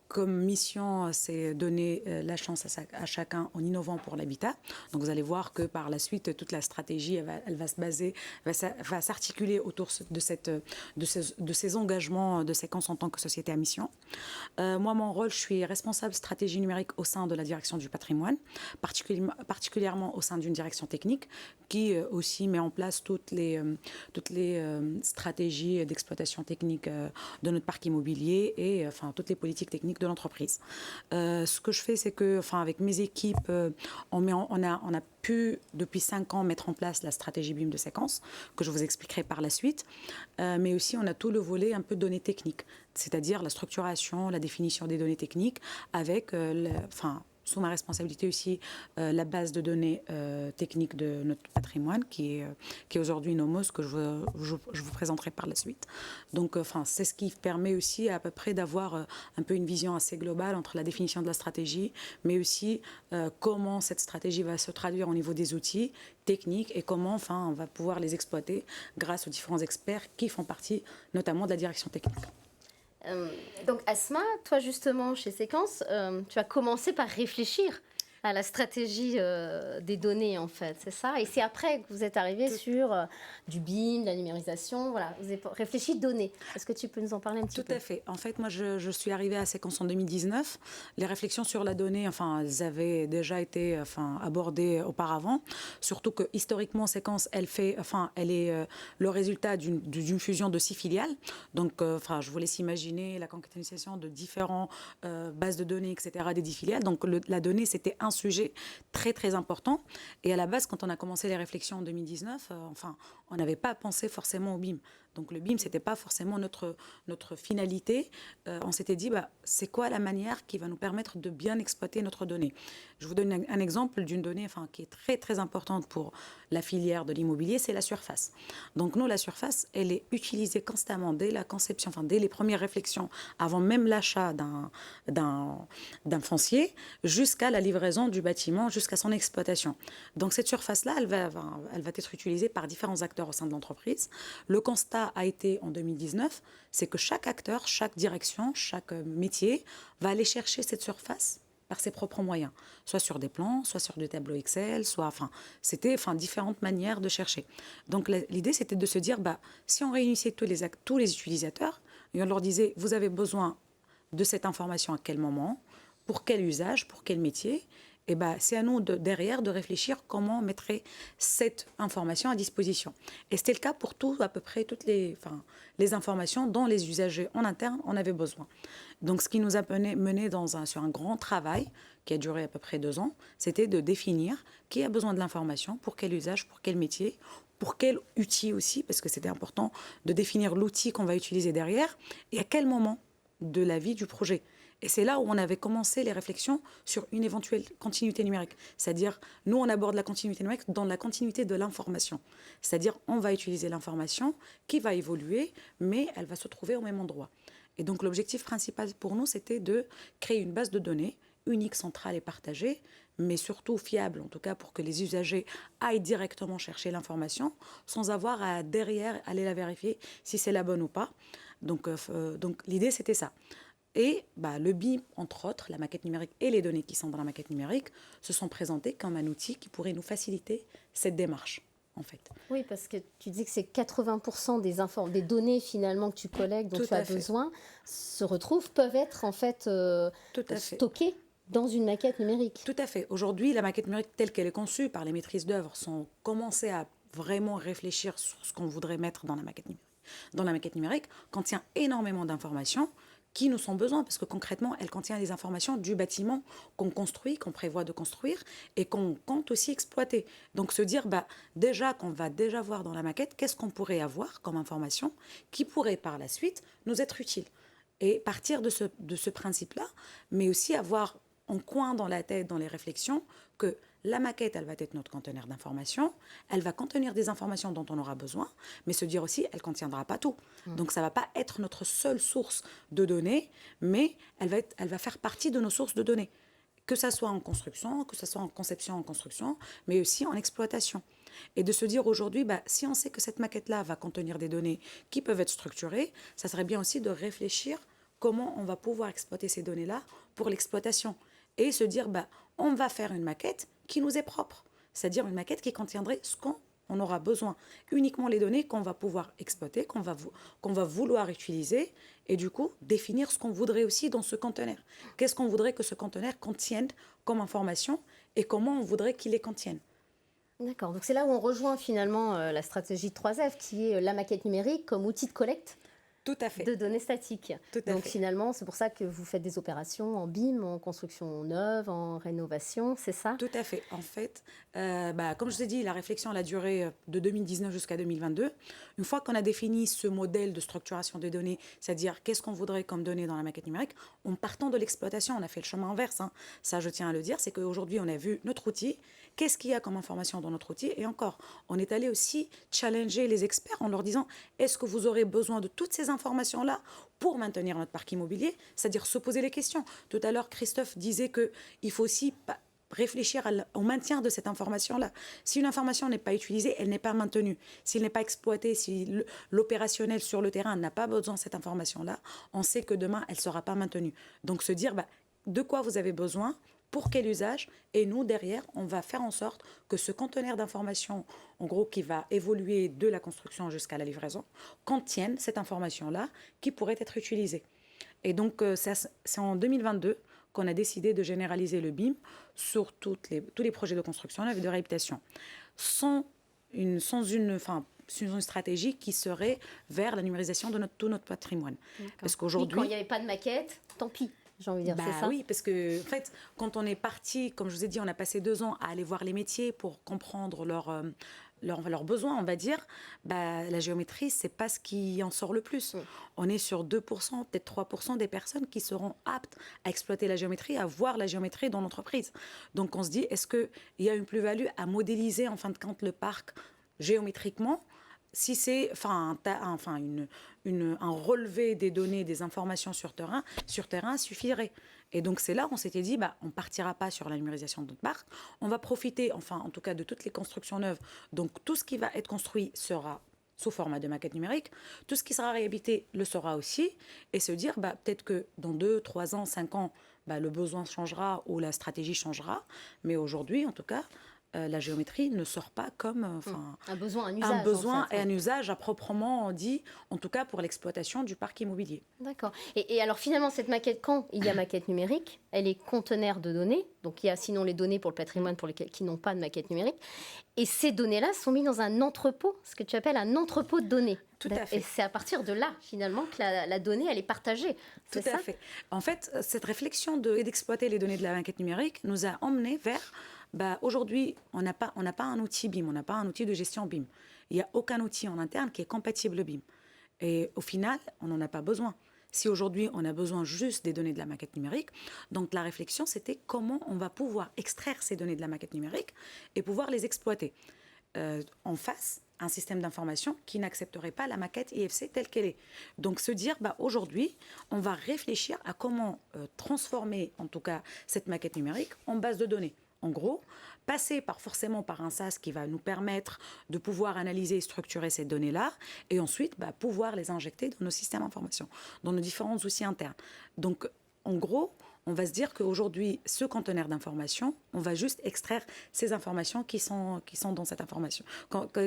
comme mission, c'est donner la chance à chacun en innovant pour l'habitat. Donc vous allez voir que par la suite, toute la stratégie, elle va se baser, va s'articuler autour de ces engagements de Séquence en tant que société à mission. Moi, mon rôle, je suis responsable stratégie numérique au sein de la direction du patrimoine, particulièrement au sein d'une direction technique qui aussi met en place toutes les stratégies d'exploitation technique de notre parc immobilier et toutes les politiques techniques de l'entreprise. Ce que je fais, c'est que, avec mes équipes, on a pu, depuis 5 ans, mettre en place la stratégie BIM de Séquence, que je vous expliquerai par la suite. Mais aussi, on a tout le volet un peu données techniques, c'est-à-dire la structuration, la définition des données techniques, avec sous ma responsabilité aussi la base de données techniques de notre patrimoine qui est aujourd'hui Nomos, que je vous présenterai par la suite. Donc c'est ce qui permet aussi à peu près d'avoir un peu une vision assez globale entre la définition de la stratégie, mais aussi comment cette stratégie va se traduire au niveau des outils techniques et comment on va pouvoir les exploiter grâce aux différents experts qui font partie notamment de la direction technique. Donc Asma, toi justement chez Séquence, tu as commencé par réfléchir à la stratégie des données en fait, c'est ça? Et c'est après que vous êtes arrivé sur du BIM, de la numérisation, voilà, vous avez réfléchi données. Est-ce que tu peux nous en parler un petit peu? Tout à fait. En fait, moi je suis arrivée à Séquence en 2019. Les réflexions sur la donnée, elles avaient déjà été abordées auparavant. Surtout que historiquement, Séquence, elle est le résultat d'une fusion de 6 filiales. Donc, je vous laisse imaginer la concaténation de différents bases de données, etc., des 10 filiales. Donc, la donnée, c'était un sujet très très important. Et à la base, quand on a commencé les réflexions en 2019, on n'avait pas pensé forcément au BIM. Donc le BIM, c'était pas forcément notre finalité. On s'était dit, c'est quoi la manière qui va nous permettre de bien exploiter notre donnée? Je vous donne un exemple d'une donnée qui est très très importante pour la filière de l'immobilier, c'est la surface. Donc nous, la surface, elle est utilisée constamment dès la conception, dès les premières réflexions, avant même l'achat d'un foncier, jusqu'à la livraison du bâtiment, jusqu'à son exploitation. Donc cette surface-là, elle va être utilisée par différents acteurs au sein de l'entreprise. Le constat a été en 2019, c'est que chaque acteur, chaque direction, chaque métier va aller chercher cette surface par ses propres moyens, soit sur des plans, soit sur des tableaux Excel, c'était différentes manières de chercher. Donc l'idée, c'était de se dire, si on réunissait tous les utilisateurs et on leur disait, vous avez besoin de cette information à quel moment, pour quel usage, pour quel métier, et c'est à nous derrière de réfléchir comment on mettrait cette information à disposition. Et c'était le cas pour à peu près toutes les informations dont les usagers en interne en avaient besoin. Donc ce qui nous a mené sur un grand travail qui a duré à peu près 2 ans, c'était de définir qui a besoin de l'information, pour quel usage, pour quel métier, pour quel outil aussi, parce que c'était important de définir l'outil qu'on va utiliser derrière et à quel moment de la vie du projet. Et c'est là où on avait commencé les réflexions sur une éventuelle continuité numérique. C'est-à-dire, nous, on aborde la continuité numérique dans la continuité de l'information. C'est-à-dire, on va utiliser l'information qui va évoluer, mais elle va se trouver au même endroit. Et donc, l'objectif principal pour nous, c'était de créer une base de données unique, centrale et partagée, mais surtout fiable, en tout cas pour que les usagers aillent directement chercher l'information sans avoir à derrière aller la vérifier si c'est la bonne ou pas. Donc l'idée, c'était ça. Et le BIM, entre autres, la maquette numérique et les données qui sont dans la maquette numérique, se sont présentées comme un outil qui pourrait nous faciliter cette démarche, en fait. Oui, parce que tu dis que c'est 80% des données finalement que tu collectes, dont tu as besoin, peuvent être en fait stockées dans une maquette numérique. Tout à fait. Aujourd'hui, la maquette numérique telle qu'elle est conçue par les maîtrises d'œuvre sont commencées à vraiment réfléchir sur ce qu'on voudrait mettre dans la maquette numérique. Dans la maquette numérique, contient énormément d'informations qui nous sont besoin, parce que concrètement, elle contient les informations du bâtiment qu'on construit, qu'on prévoit de construire et qu'on compte aussi exploiter. Donc se dire, déjà qu'on va déjà voir dans la maquette, qu'est-ce qu'on pourrait avoir comme information qui pourrait par la suite nous être utile. Et partir de ce principe-là, mais aussi avoir en coin dans la tête, dans les réflexions, que la maquette, elle va être notre conteneur d'informations, elle va contenir des informations dont on aura besoin, mais se dire aussi, elle ne contiendra pas tout. Donc ça ne va pas être notre seule source de données, mais elle va faire partie de nos sources de données, que ça soit en construction, que ça soit en conception, en construction, mais aussi en exploitation. Et de se dire aujourd'hui, si on sait que cette maquette-là va contenir des données qui peuvent être structurées, ça serait bien aussi de réfléchir comment on va pouvoir exploiter ces données-là pour l'exploitation. Et se dire, on va faire une maquette qui nous est propre. C'est-à-dire une maquette qui contiendrait ce qu'on aura besoin. Uniquement les données qu'on va pouvoir exploiter, qu'on va vouloir utiliser. Et du coup, définir ce qu'on voudrait aussi dans ce conteneur. Qu'est-ce qu'on voudrait que ce conteneur contienne comme information et comment on voudrait qu'il les contienne. D'accord. Donc c'est là où on rejoint finalement la stratégie de 3F, qui est la maquette numérique comme outil de collecte. Tout à fait. De données statiques. Donc finalement, c'est pour ça que vous faites des opérations en BIM, en construction neuve, en rénovation, c'est ça? Tout à fait. En fait, comme je vous ai dit, la réflexion elle a duré de 2019 jusqu'à 2022. Une fois qu'on a défini ce modèle de structuration des données, c'est-à-dire qu'est-ce qu'on voudrait comme données dans la maquette numérique, en partant de l'exploitation, on a fait le chemin inverse. Ça, je tiens à le dire, c'est qu'aujourd'hui, on a vu notre outil, qu'est-ce qu'il y a comme information dans notre outil, et encore, on est allé aussi challenger les experts en leur disant, est-ce que vous aurez besoin de toutes ces informations-là pour maintenir notre parc immobilier, c'est-à-dire se poser les questions. Tout à l'heure, Christophe disait qu'il faut aussi réfléchir au maintien de cette information-là. Si une information n'est pas utilisée, elle n'est pas maintenue. S'il n'est pas exploité, si l'opérationnel sur le terrain n'a pas besoin de cette information-là, on sait que demain, elle ne sera pas maintenue. Donc se dire de quoi vous avez besoin, pour quel usage, et nous, derrière, on va faire en sorte que ce conteneur d'informations, en gros, qui va évoluer de la construction jusqu'à la livraison, contienne cette information-là qui pourrait être utilisée. Et donc, c'est en 2022 qu'on a décidé de généraliser le BIM sur tous les projets de construction et de réhabilitation, sans une stratégie qui serait vers la numérisation de tout notre patrimoine. Parce qu'aujourd'hui, quand il n'y avait pas de maquette, tant pis. J'ai envie de dire, c'est ça. Oui, parce que en fait, quand on est parti, comme je vous ai dit, on a passé 2 ans à aller voir les métiers pour comprendre leurs besoins, on va dire. La géométrie, c'est pas ce qui en sort le plus. On est sur 2%, peut-être 3% des personnes qui seront aptes à exploiter la géométrie, à voir la géométrie dans l'entreprise. Donc on se dit, est-ce qu'il y a une plus-value à modéliser en fin de compte le parc géométriquement, si c'est un relevé des données, des informations sur terrain suffirait. Et donc c'est là où on s'était dit, on ne partira pas sur la numérisation de notre parc, on va profiter, en tout cas de toutes les constructions neuves, donc tout ce qui va être construit sera sous format de maquette numérique, tout ce qui sera réhabilité le sera aussi, et se dire peut-être que dans 2, 3 ans, 5 ans, le besoin changera ou la stratégie changera, mais aujourd'hui en tout cas, la géométrie ne sort pas comme un besoin et un usage à proprement dit, en tout cas pour l'exploitation du parc immobilier. D'accord. Et alors finalement, cette maquette, quand il y a maquette numérique, elle est conteneur de données, donc il y a sinon les données pour le patrimoine pour lesquels qui n'ont pas de maquette numérique, et ces données-là sont mises dans un entrepôt, ce que tu appelles un entrepôt de données. Tout à fait. Et c'est à partir de là, finalement, que la donnée, elle est partagée. Tout à fait. En fait, cette réflexion d'exploiter les données de la maquette numérique nous a emmenés vers... aujourd'hui, on n'a pas un outil BIM, on n'a pas un outil de gestion BIM. Il n'y a aucun outil en interne qui est compatible BIM. Et au final, on n'en a pas besoin. si aujourd'hui on a besoin juste des données de la maquette numérique. Donc la réflexion, c'était comment on va pouvoir extraire ces données de la maquette numérique et pouvoir les exploiter. En face, un système d'information qui n'accepterait pas la maquette IFC telle qu'elle est. Donc se dire, aujourd'hui, on va réfléchir à comment transformer, en tout cas, cette maquette numérique en base de données. En gros, passer forcément par un SaaS qui va nous permettre de pouvoir analyser et structurer ces données-là, et ensuite pouvoir les injecter dans nos systèmes d'information, dans nos différents outils internes. Donc, en gros, on va se dire qu'aujourd'hui, ce conteneur d'information, on va juste extraire ces informations qui sont dans cette information,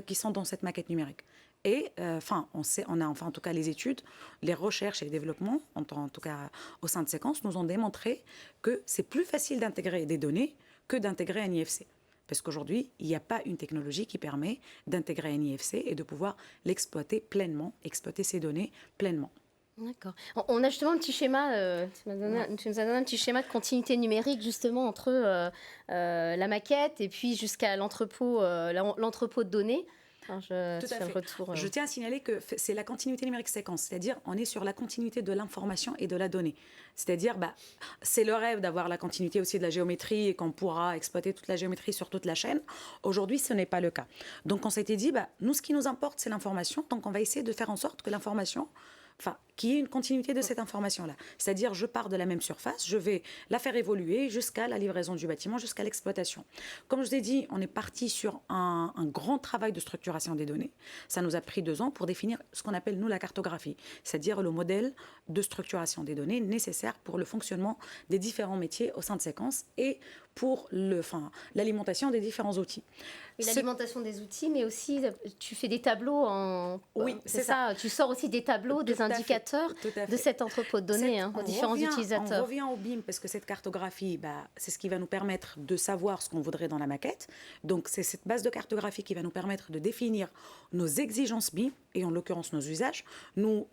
qui sont dans cette maquette numérique. Et en tout cas les études, les recherches et les développements, en tout cas au sein de Séquence, nous ont démontré que c'est plus facile d'intégrer des données que d'intégrer un IFC. Parce qu'aujourd'hui, il n'y a pas une technologie qui permet d'intégrer un IFC et de pouvoir l'exploiter pleinement, exploiter ces données pleinement. D'accord. On a justement un petit schéma, tu nous as donné un petit schéma de continuité numérique justement entre la maquette et puis jusqu'à l'entrepôt de données. Alors Tout à fait. Je tiens à signaler que c'est la continuité numérique séquence, c'est-à-dire on est sur la continuité de l'information et de la donnée. C'est-à-dire, c'est le rêve d'avoir la continuité aussi de la géométrie et qu'on pourra exploiter toute la géométrie sur toute la chaîne. Aujourd'hui, ce n'est pas le cas. Donc on s'était dit, nous, ce qui nous importe, c'est l'information. Donc on va essayer de faire en sorte que l'information, qu'il y ait une continuité de cette information-là. C'est-à-dire, je pars de la même surface, je vais la faire évoluer jusqu'à la livraison du bâtiment, jusqu'à l'exploitation. Comme je vous ai dit, on est parti sur un grand travail de structuration des données. Ça nous a pris 2 ans pour définir ce qu'on appelle, nous, la cartographie, c'est-à-dire le modèle de structuration des données nécessaire pour le fonctionnement des différents métiers au sein de Séquence et pour l'alimentation des différents outils. Et l'alimentation des outils, mais aussi tu fais des tableaux Oui, c'est ça. Tu sors aussi des tableaux, des indicateurs de cet entrepôt de données aux différents utilisateurs. On revient au BIM parce que cette cartographie, c'est ce qui va nous permettre de savoir ce qu'on voudrait dans la maquette. Donc c'est cette base de cartographie qui va nous permettre de définir nos exigences BIM et en l'occurrence nos usages. Nous,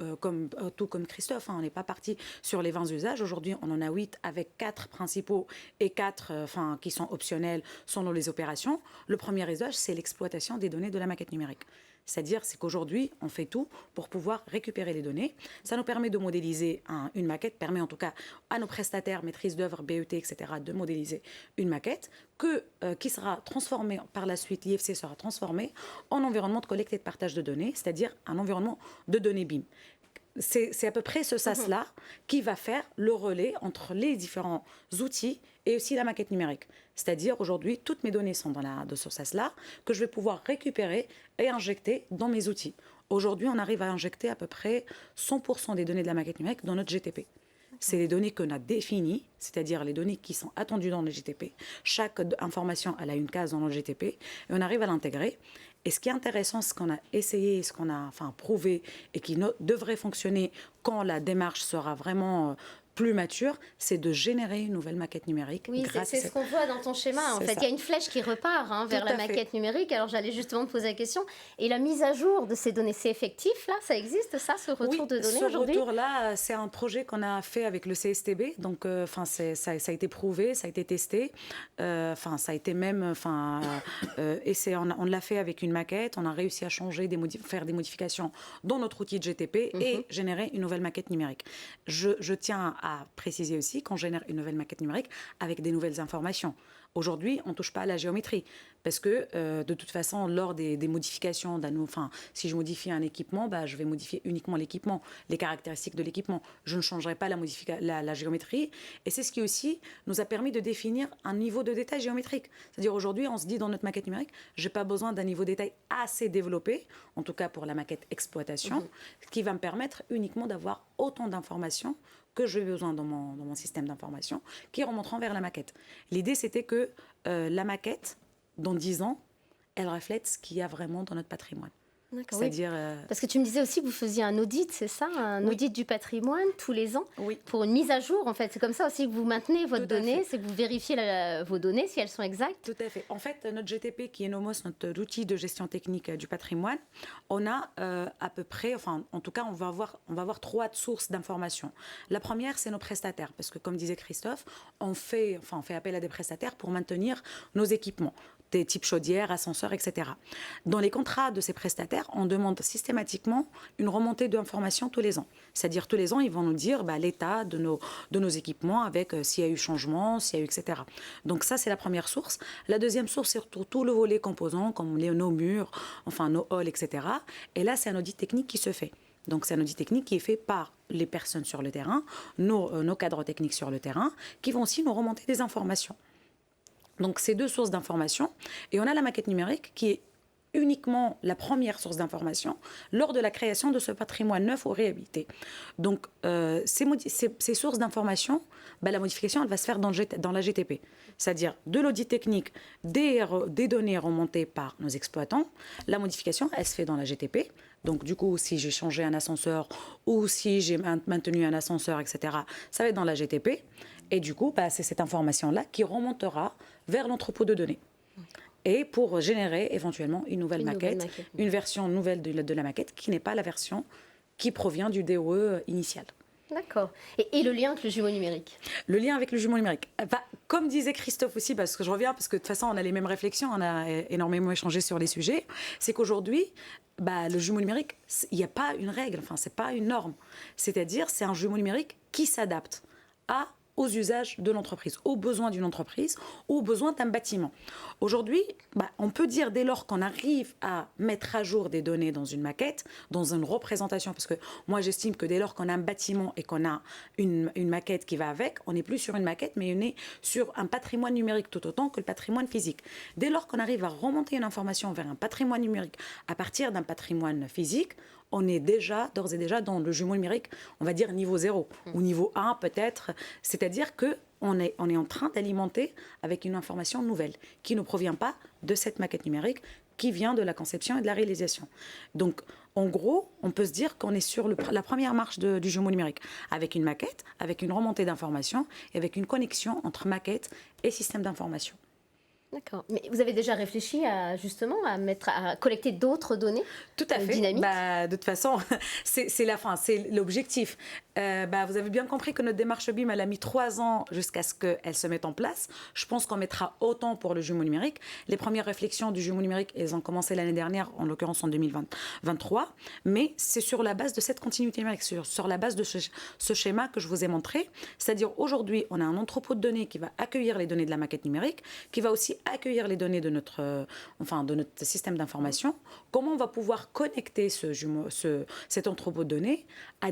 tout comme Christophe, on n'est pas parti sur les 20 usages. Aujourd'hui, on en a 8 avec 4 principaux et 4 qui sont optionnels selon les opérations. Le premier usage, c'est l'exploitation des données de la maquette numérique. C'est-à-dire, qu'aujourd'hui, on fait tout pour pouvoir récupérer les données. Ça nous permet de modéliser une maquette, permet en tout cas à nos prestataires, maîtrise d'œuvre, BET, etc., de modéliser une maquette qui sera transformée par la suite, l'IFC sera transformé en environnement de collecte et de partage de données, c'est-à-dire un environnement de données BIM. C'est à peu près ce SAS-là qui va faire le relais entre les différents outils et aussi la maquette numérique. C'est-à-dire, aujourd'hui, toutes mes données sont dans ce SAS-là que je vais pouvoir récupérer et injecter dans mes outils. Aujourd'hui, on arrive à injecter à peu près 100% des données de la maquette numérique dans notre GTP. C'est les données qu'on a définies, c'est-à-dire les données qui sont attendues dans le GTP. Chaque information, elle a une case dans le GTP et on arrive à l'intégrer. Et ce qui est intéressant, ce qu'on a essayé, ce qu'on a prouvé et qui devrait fonctionner quand la démarche sera vraiment plus mature, c'est de générer une nouvelle maquette numérique. Oui, c'est ce qu'on voit dans ton schéma. En fait, il y a une flèche qui repart vers la maquette numérique. Alors, j'allais justement te poser la question. Et la mise à jour de ces données, c'est effectif, là? Ça existe, ça, ce retour de données aujourd'hui? Ce retour-là, c'est un projet qu'on a fait avec le CSTB. Donc, ça a été prouvé, ça a été testé. Ça a été même... on l'a fait avec une maquette. On a réussi à changer, faire des modifications dans notre outil de GTP et générer une nouvelle maquette numérique. Je tiens à préciser aussi qu'on génère une nouvelle maquette numérique avec des nouvelles informations. Aujourd'hui, on ne touche pas à la géométrie parce que de toute façon, lors des modifications, si je modifie un équipement, je vais modifier uniquement l'équipement, les caractéristiques de l'équipement. Je ne changerai pas la géométrie. Et c'est ce qui aussi nous a permis de définir un niveau de détail géométrique. C'est-à-dire aujourd'hui, on se dit dans notre maquette numérique, je n'ai pas besoin d'un niveau de détail assez développé, en tout cas pour la maquette exploitation, qui va me permettre uniquement d'avoir autant d'informations que j'ai besoin dans mon système d'information, qui remonteront vers la maquette. L'idée, c'était que la maquette, dans 10 ans, elle reflète ce qu'il y a vraiment dans notre patrimoine. C'est-à-dire, parce que tu me disais aussi que vous faisiez un audit, c'est ça? Un audit du patrimoine tous les ans pour une mise à jour, en fait. C'est comme ça aussi que vous maintenez votre donnée, c'est que vous vérifiez vos données, si elles sont exactes. Tout à fait. En fait, notre GTP, qui est Nomos, notre outil de gestion technique du patrimoine, on a à peu près, en tout cas, on va avoir 3 sources d'informations. La première, c'est nos prestataires, parce que comme disait Christophe, on fait appel à des prestataires pour maintenir nos équipements. des types chaudières, ascenseurs, etc. Dans les contrats de ces prestataires, on demande systématiquement une remontée d'informations tous les ans. C'est-à-dire tous les ans, ils vont nous dire l'état de nos équipements avec s'il y a eu changement, s'il y a eu, etc. Donc ça, c'est la première source. La deuxième source, c'est surtout tout le volet composants, comme nos murs, enfin nos halls, etc. Et là, c'est un audit technique qui se fait. Donc c'est un audit technique qui est fait par les personnes sur le terrain, nos cadres techniques sur le terrain, qui vont aussi nous remonter des informations. Donc c'est deux sources d'informations. Et on a la maquette numérique qui est uniquement la première source d'information lors de la création de ce patrimoine neuf ou réhabilité. Donc ces sources d'information, la modification, elle va se faire dans la GTP. C'est-à-dire de l'audit technique, des données remontées par nos exploitants. La modification, elle se fait dans la GTP. Donc, du coup, si j'ai changé un ascenseur ou si j'ai maintenu un ascenseur, etc., ça va être dans la GTP. Et du coup, c'est cette information-là qui remontera vers l'entrepôt de données. Et pour générer éventuellement une nouvelle maquette, une version nouvelle de la maquette qui n'est pas la version qui provient du DOE initial. D'accord. Et le lien avec le jumeau numérique? Le lien avec le jumeau numérique. Comme disait Christophe aussi, parce que je reviens, parce que de toute façon, on a les mêmes réflexions, on a énormément échangé sur les sujets, c'est qu'aujourd'hui, le jumeau numérique, il n'y a pas une règle, enfin, ce n'est pas une norme. C'est-à-dire, c'est un jumeau numérique qui s'adapte aux usages de l'entreprise, aux besoins d'une entreprise, aux besoins d'un bâtiment. Aujourd'hui, on peut dire dès lors qu'on arrive à mettre à jour des données dans une maquette, dans une représentation, parce que moi j'estime que dès lors qu'on a un bâtiment et qu'on a une maquette qui va avec, on n'est plus sur une maquette, mais on est sur un patrimoine numérique tout autant que le patrimoine physique. Dès lors qu'on arrive à remonter une information vers un patrimoine numérique à partir d'un patrimoine physique, on est d'ores et déjà dans le jumeau numérique, on va dire niveau 0 ou niveau 1 peut-être. C'est-à-dire qu'on est en train d'alimenter avec une information nouvelle qui ne provient pas de cette maquette numérique, qui vient de la conception et de la réalisation. Donc, en gros, on peut se dire qu'on est sur la première marche du jumeau numérique, avec une maquette, avec une remontée d'informations et avec une connexion entre maquette et système d'information. D'accord. Mais vous avez déjà réfléchi à collecter d'autres données? Tout à fait. Dynamiques? De toute façon, c'est la fin, c'est l'objectif. Vous avez bien compris que notre démarche BIM, elle a mis 3 ans jusqu'à ce qu'elle se mette en place. Je pense qu'on mettra autant pour le jumeau numérique. Les premières réflexions du jumeau numérique, elles ont commencé l'année dernière, en l'occurrence en 2023. Mais c'est sur la base de cette continuité numérique, sur la base de ce schéma que je vous ai montré. C'est-à-dire aujourd'hui, on a un entrepôt de données qui va accueillir les données de la maquette numérique, qui va aussi accueillir les données de notre système d'information. Comment on va pouvoir connecter cet entrepôt de données à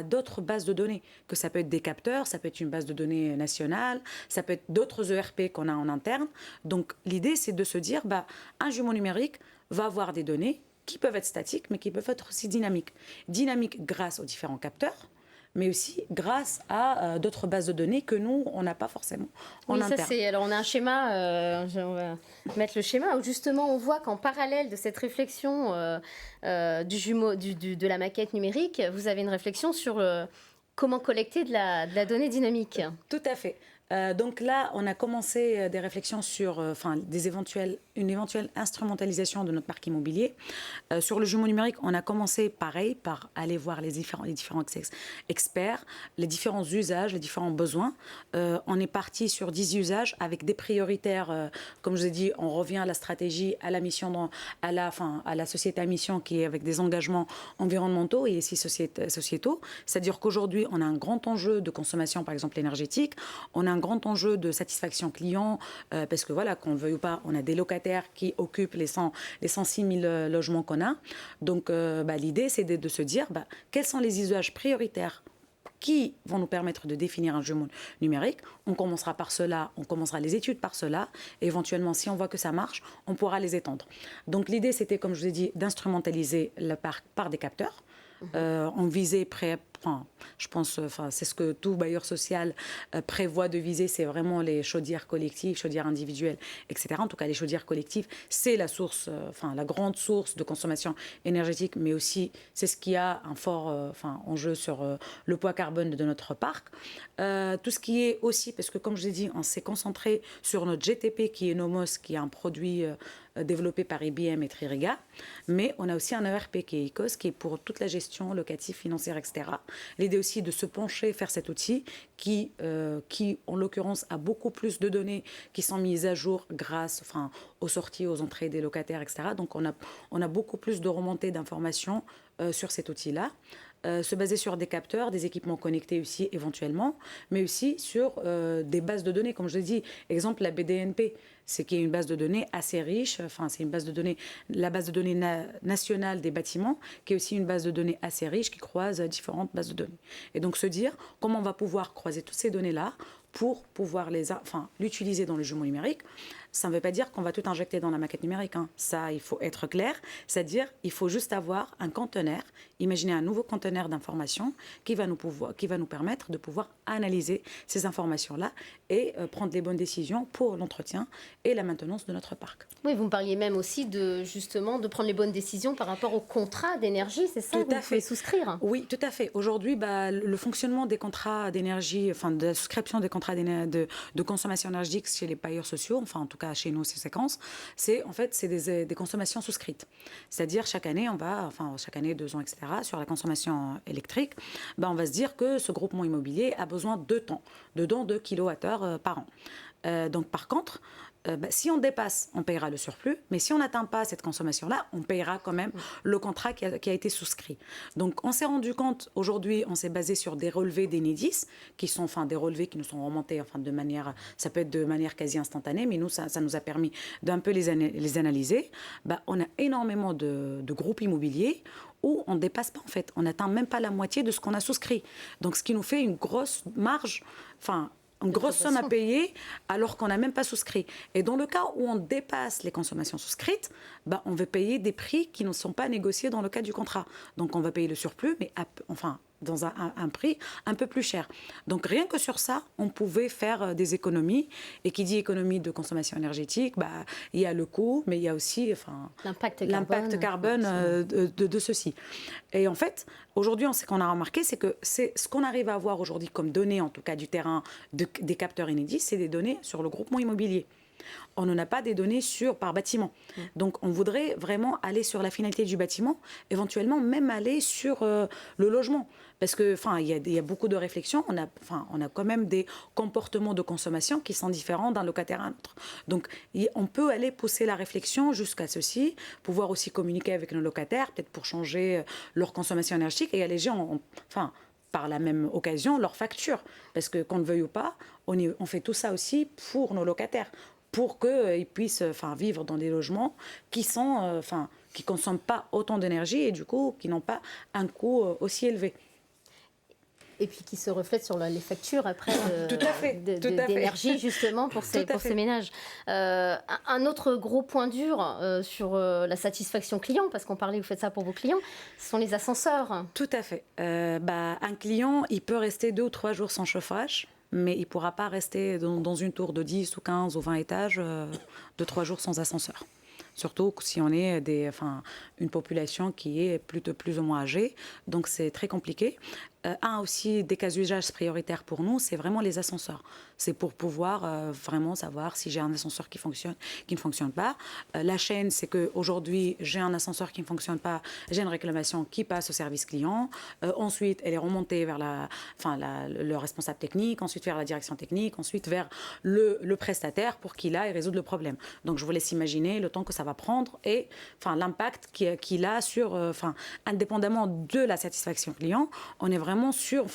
d'autres bases de données, que ça peut être des capteurs, ça peut être une base de données nationale, ça peut être d'autres ERP qu'on a en interne. Donc l'idée, c'est de se dire, un jumeau numérique va avoir des données qui peuvent être statiques, mais qui peuvent être aussi dynamiques. Dynamiques grâce aux différents capteurs, mais aussi grâce à d'autres bases de données que nous, on n'a pas forcément en interne. Alors, on a un schéma, on va mettre le schéma, où justement, on voit qu'en parallèle de cette réflexion de la maquette numérique, vous avez une réflexion sur comment collecter de la donnée dynamique. Tout à fait. Donc là, on a commencé des réflexions sur une éventuelle instrumentalisation de notre parc immobilier. Sur le jumeau numérique, on a commencé pareil par aller voir les différents experts, les différents usages, les différents besoins. On est parti sur 10 usages avec des prioritaires. Comme je vous ai dit, on revient à la stratégie, à la mission, à la société à mission qui est avec des engagements environnementaux et aussi sociétaux. C'est-à-dire qu'aujourd'hui, on a un grand enjeu de consommation, par exemple énergétique. On a un grand enjeu de satisfaction client parce que voilà, qu'on le veuille ou pas, on a des locataires qui occupent les 106 000 logements qu'on a. Donc l'idée, c'est de se dire quels sont les usages prioritaires qui vont nous permettre de définir un jumeau numérique. On commencera par cela, on commencera les études par cela, et éventuellement, si on voit que ça marche, on pourra les étendre. Donc l'idée, c'était, comme je vous ai dit, d'instrumentaliser le parc par des capteurs. On visait je pense, c'est ce que tout bailleur social prévoit de viser, c'est vraiment les chaudières collectives, chaudières individuelles, etc. En tout cas, les chaudières collectives, c'est la source, la grande source de consommation énergétique, mais aussi c'est ce qui a un fort enjeu sur le poids carbone de notre parc. Tout ce qui est aussi, parce que comme je l'ai dit, on s'est concentré sur notre GTP qui est Nomos, qui est un produit développé par IBM et Tririga, mais on a aussi un ERP qui est ICOS, qui est pour toute la gestion locative, financière, etc. l'idée aussi de se pencher, faire cet outil qui en l'occurrence, a beaucoup plus de données qui sont mises à jour grâce aux sorties, aux entrées des locataires, etc. Donc, on a beaucoup plus de remontées d'informations sur cet outil-là. Se baser sur des capteurs, des équipements connectés aussi éventuellement, mais aussi sur des bases de données. Comme je l'ai dit, exemple la BDNP, c'est qui est une base de données assez riche, c'est une base de données, la base de données nationale des bâtiments, qui est aussi une base de données assez riche, qui croise différentes bases de données. Et donc se dire comment on va pouvoir croiser toutes ces données-là pour pouvoir l'utiliser dans le jumeau numérique. Ça ne veut pas dire qu'on va tout injecter dans la maquette numérique. Hein. Ça, il faut être clair. C'est-à-dire, il faut juste avoir un conteneur, imaginer un nouveau conteneur d'informations qui va nous permettre de pouvoir analyser ces informations-là et prendre les bonnes décisions pour l'entretien et la maintenance de notre parc. Oui, vous me parliez même aussi de prendre les bonnes décisions par rapport au contrat d'énergie, c'est ça? Tout à fait. Vous pouvez souscrire? Oui, tout à fait. Aujourd'hui, le fonctionnement des contrats d'énergie, de la souscription des contrats de consommation énergétique chez les bailleurs sociaux, en tout cas chez nous, c'est séquence, c'est des consommations souscrites. C'est-à-dire chaque année, chaque année, 2 ans, etc., sur la consommation électrique, on va se dire que ce groupement immobilier a besoin de temps, de kilowattheures par an. Donc par contre, si on dépasse, on payera le surplus, mais si on n'atteint pas cette consommation-là, on payera quand même le contrat qui a été souscrit. Donc on s'est rendu compte, aujourd'hui, on s'est basé sur des relevés d'Enedis, qui sont des relevés qui nous sont remontés de manière, ça peut être de manière quasi instantanée, mais nous, ça nous a permis d'un peu les analyser. On a énormément de groupes immobiliers où on ne dépasse pas, en fait. On n'atteint même pas la moitié de ce qu'on a souscrit. Donc ce qui nous fait une grosse marge, une grosse somme à payer alors qu'on n'a même pas souscrit. Et dans le cas où on dépasse les consommations souscrites, on va payer des prix qui ne sont pas négociés dans le cadre du contrat. Donc on va payer le surplus, mais dans un prix un peu plus cher. Donc rien que sur ça, on pouvait faire des économies. Et qui dit économie de consommation énergétique, il y a le coût, mais il y a aussi l'impact carbone de ceci. Et en fait, aujourd'hui, ce qu'on a remarqué, c'est que c'est ce qu'on arrive à avoir aujourd'hui comme données, en tout cas du terrain, des capteurs Enedis, c'est des données sur le groupement immobilier. On n'en a pas des données par bâtiment. Donc, on voudrait vraiment aller sur la finalité du bâtiment, éventuellement même aller sur le logement. Parce que, il y a beaucoup de réflexions. On a quand même des comportements de consommation qui sont différents d'un locataire à un autre. Donc, on peut aller pousser la réflexion jusqu'à ceci, pouvoir aussi communiquer avec nos locataires, peut-être pour changer leur consommation énergétique et alléger, par la même occasion, leur facture. Parce que, qu'on le veuille ou pas, on fait tout ça aussi pour nos locataires, pour qu'ils puissent vivre dans des logements qui consomment pas autant d'énergie et du coup qui n'ont pas un coût aussi élevé. Et puis qui se reflètent sur les factures après d'énergie justement pour ces ménages. Un autre gros point dur sur la satisfaction client, parce qu'on parlait, vous faites ça pour vos clients, ce sont les ascenseurs. Tout à fait. Un client, il peut rester 2 ou 3 jours sans chauffage, mais il ne pourra pas rester dans une tour de 10 ou 15 ou 20 étages 2-3 jours sans ascenseur. Surtout si on est une population qui est plus ou moins âgée. Donc c'est très compliqué. Aussi, des cas d'usage prioritaires pour nous, c'est vraiment les ascenseurs. C'est pour pouvoir vraiment savoir si j'ai un ascenseur qui ne fonctionne pas. La chaîne, c'est qu'aujourd'hui, j'ai un ascenseur qui ne fonctionne pas, j'ai une réclamation qui passe au service client. Ensuite, elle est remontée vers le responsable technique, ensuite vers la direction technique, ensuite vers le prestataire pour qu'il aille résoudre le problème. Donc, je vous laisse imaginer le temps que ça va prendre et l'impact qu'il a sur, indépendamment de la satisfaction client, on est vraiment sur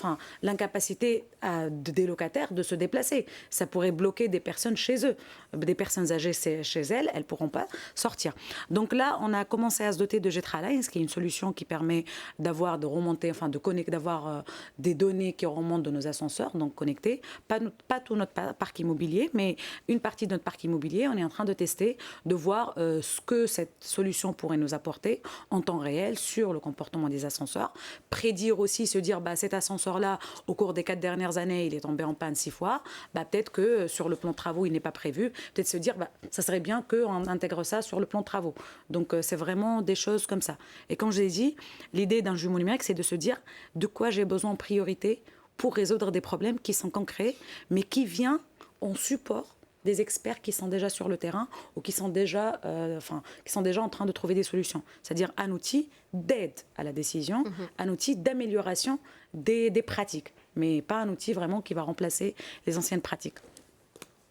l'incapacité des locataires de se déplacer. Ça pourrait bloquer des personnes chez eux, des personnes âgées chez elles, elles ne pourront pas sortir. Donc là, on a commencé à se doter de Getra Alliance, qui est une solution qui permet d'avoir des données qui remontent de nos ascenseurs, donc connectés. Pas tout notre parc immobilier, mais une partie de notre parc immobilier. On est en train de tester, de voir ce que cette solution pourrait nous apporter en temps réel sur le comportement des ascenseurs. Prédire aussi, se dire, cet ascenseur-là, au cours des 4 dernières années, il est tombé en panne 6 fois. Peut-être que sur le plan de travaux, il n'est pas prévu. Peut-être se dire, ça serait bien qu'on intègre ça sur le plan de travaux. Donc, c'est vraiment des choses comme ça. Et comme je l'ai dit, l'idée d'un jumeau numérique, c'est de se dire de quoi j'ai besoin en priorité pour résoudre des problèmes qui sont concrets, mais qui viennent en support des experts qui sont déjà sur le terrain ou qui sont déjà en train de trouver des solutions. C'est-à-dire un outil d'aide à la décision, un outil d'amélioration des pratiques, mais pas un outil vraiment qui va remplacer les anciennes pratiques.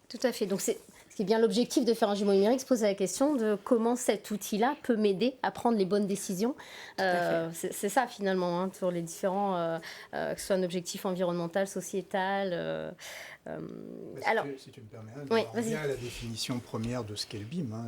Tout à fait. Donc c'est bien l'objectif de faire un jumeau numérique, se poser la question de comment cet outil-là peut m'aider à prendre les bonnes décisions. C'est ça finalement, hein, sur les différents, que ce soit un objectif environnemental, sociétal. Alors, si tu me permets, on revient à la définition première de ce qu'est le BIM, hein,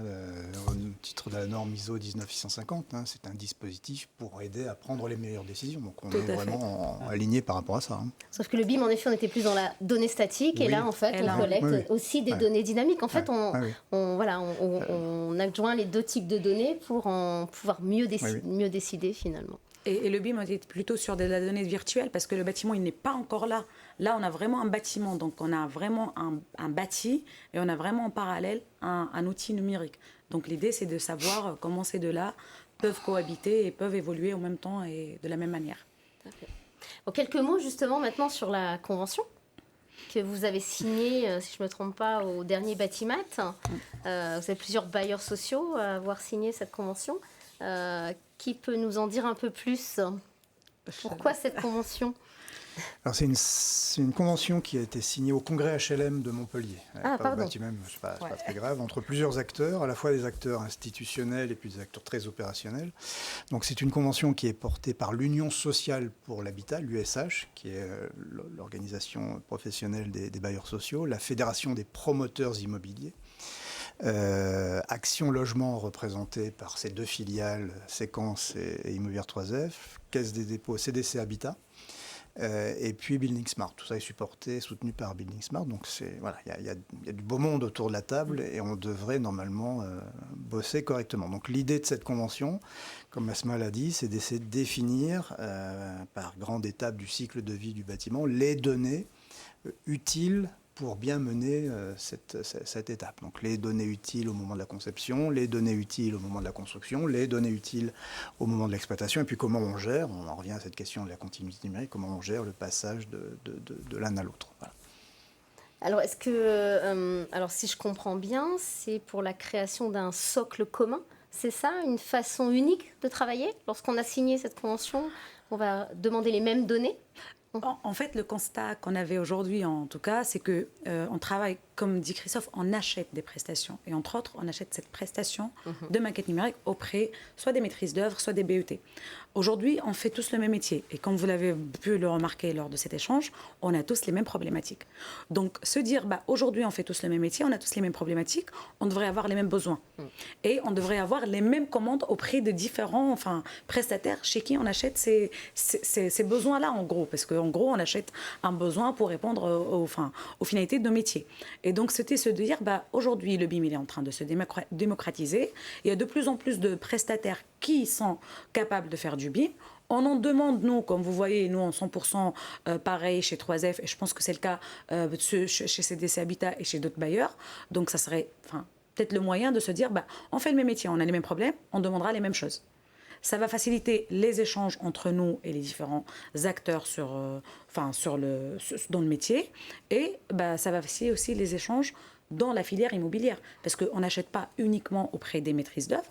au titre de la norme ISO 19650. Hein, c'est un dispositif pour aider à prendre les meilleures décisions. Donc on est vraiment aligné par rapport à ça. Hein. Sauf que le BIM, en effet, on était plus dans la donnée statique, et là, en fait, on collecte aussi des données dynamiques. En fait, on adjoint les deux types de données pour en pouvoir mieux décider finalement. Et le BIM est plutôt sur de la donnée virtuelle parce que le bâtiment, il n'est pas encore là. Là, on a vraiment un bâtiment, donc on a vraiment un bâti et on a vraiment en parallèle un outil numérique. Donc l'idée, c'est de savoir comment ces deux-là peuvent cohabiter et peuvent évoluer en même temps et de la même manière. Bon, quelques mots justement maintenant sur la convention que vous avez signée, si je ne me trompe pas, au dernier Batimat. Vous avez plusieurs bailleurs sociaux à avoir signé cette convention. Qui peut nous en dire un peu plus? Pourquoi cette convention? Alors c'est une convention qui a été signée au congrès HLM de Montpellier. Pardon. C'est pas très grave, entre plusieurs acteurs, à la fois des acteurs institutionnels et puis des acteurs très opérationnels. Donc c'est une convention qui est portée par l'Union sociale pour l'habitat, l'USH, qui est l'organisation professionnelle des bailleurs sociaux, la Fédération des promoteurs immobiliers, Action Logement représentée par ses deux filiales, Séquence et Immobilière 3F, Caisse des dépôts, CDC Habitat, et puis Building Smart. Tout ça est soutenu par Building Smart. Donc il y a du beau monde autour de la table et on devrait normalement bosser correctement. Donc l'idée de cette convention, comme Asma l'a dit, c'est d'essayer de définir par grande étape du cycle de vie du bâtiment les données utiles pour bien mener cette étape. Donc les données utiles au moment de la conception, les données utiles au moment de la construction, les données utiles au moment de l'exploitation, et puis comment on gère, on en revient à cette question de la continuité numérique, comment on gère le passage de l'un à l'autre. Voilà. Alors, est-ce que, si je comprends bien, c'est pour la création d'un socle commun? C'est ça, une façon unique de travailler? Lorsqu'on a signé cette convention, on va demander les mêmes données? En fait, le constat qu'on avait aujourd'hui, en tout cas, c'est que on travaille, comme dit Christophe, on achète des prestations. Et entre autres, on achète cette prestation de maquette numérique auprès soit des maîtrises d'œuvre, soit des BET. Aujourd'hui, on fait tous le même métier. Et comme vous l'avez pu le remarquer lors de cet échange, on a tous les mêmes problématiques. Donc, se dire, aujourd'hui, on fait tous le même métier, on a tous les mêmes problématiques, on devrait avoir les mêmes besoins. Et on devrait avoir les mêmes commandes auprès de différents prestataires chez qui on achète ces besoins-là, en gros. Parce qu'en gros, on achète un besoin pour répondre aux finalités de nos métiers. Et donc, c'était se dire, aujourd'hui, le BIM, il est en train de se démocratiser. Il y a de plus en plus de prestataires qui sont capables de faire du BIM. On en demande, nous, comme vous voyez, nous, en 100% pareil chez 3F, et je pense que c'est le cas chez CDC Habitat et chez d'autres bailleurs. Donc, ça serait peut-être le moyen de se dire, on fait le même métier, on a les mêmes problèmes, on demandera les mêmes choses. Ça va faciliter les échanges entre nous et les différents acteurs dans le métier. Et ça va faciliter aussi les échanges dans la filière immobilière. Parce qu'on n'achète pas uniquement auprès des maîtrises d'œuvre,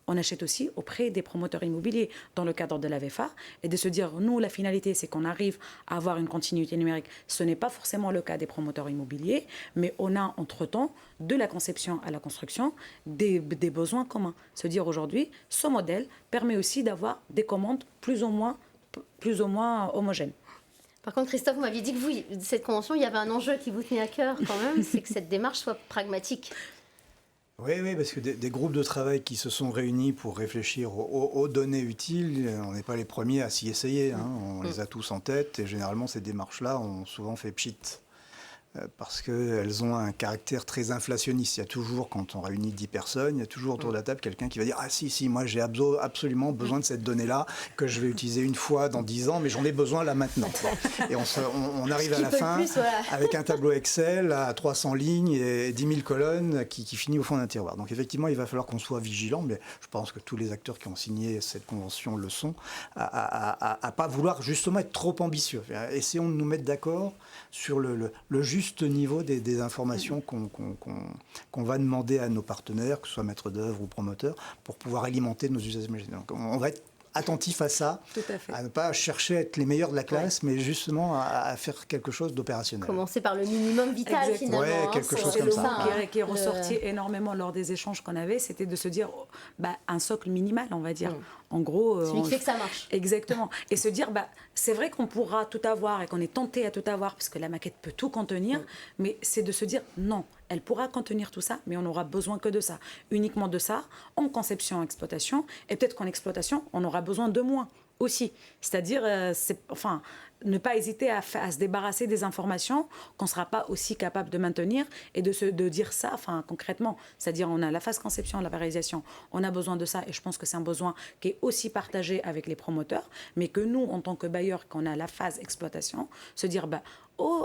on achète aussi auprès des promoteurs immobiliers dans le cadre de la VFA. Et de se dire, nous, la finalité, c'est qu'on arrive à avoir une continuité numérique. Ce n'est pas forcément le cas des promoteurs immobiliers, mais on a, entre-temps, de la conception à la construction, des besoins communs. Se dire aujourd'hui, ce modèle permet aussi d'avoir des commandes plus ou moins homogènes. Par contre, Christophe, vous m'aviez dit que cette convention, il y avait un enjeu qui vous tenait à cœur quand même, c'est que cette démarche soit pragmatique. Oui, parce que des groupes de travail qui se sont réunis pour réfléchir aux données utiles, on n'est pas les premiers à s'y essayer. On les a tous en tête et généralement ces démarches-là ont souvent fait pchit. Parce qu'elles ont un caractère très inflationniste. Il y a toujours, quand on réunit 10 personnes, il y a toujours autour de la table quelqu'un qui va dire « Ah si, moi j'ai absolument besoin de cette donnée-là, que je vais utiliser une fois dans 10 ans, mais j'en ai besoin là maintenant. » Et on arrive à la fin avec un tableau Excel à 300 lignes et 10 000 colonnes qui finit au fond d'un tiroir. Donc effectivement, il va falloir qu'on soit vigilant, mais je pense que tous les acteurs qui ont signé cette convention le sont, à pas vouloir justement être trop ambitieux. Essayons de nous mettre d'accord sur le juste juste niveau des informations qu'on va demander à nos partenaires, que ce soit maîtres d'œuvre ou promoteurs, pour pouvoir alimenter nos usages imaginaires. Donc on va être attentif à ça, à ne pas chercher à être les meilleurs de la classe, mais justement à faire quelque chose d'opérationnel. Commencer par le minimum vital, finalement. Ouais, quelque chose comme ça. Qui est ressorti énormément lors des échanges qu'on avait, c'était de se dire un socle minimal, on va dire. En gros, celui qui fait que ça marche. Exactement. Et se dire, c'est vrai qu'on pourra tout avoir et qu'on est tenté à tout avoir, parce que la maquette peut tout contenir, mais c'est de se dire, non, elle pourra contenir tout ça, mais on n'aura besoin que de ça. Uniquement de ça, en conception, en exploitation, et peut-être qu'en exploitation, on aura besoin de moins aussi. C'est-à-dire, ne pas hésiter à se débarrasser des informations qu'on ne sera pas aussi capable de maintenir et de dire ça concrètement. C'est-à-dire, on a la phase conception, la réalisation, on a besoin de ça, et je pense que c'est un besoin qui est aussi partagé avec les promoteurs, mais que nous, en tant que bailleurs, quand on a la phase exploitation, se dire,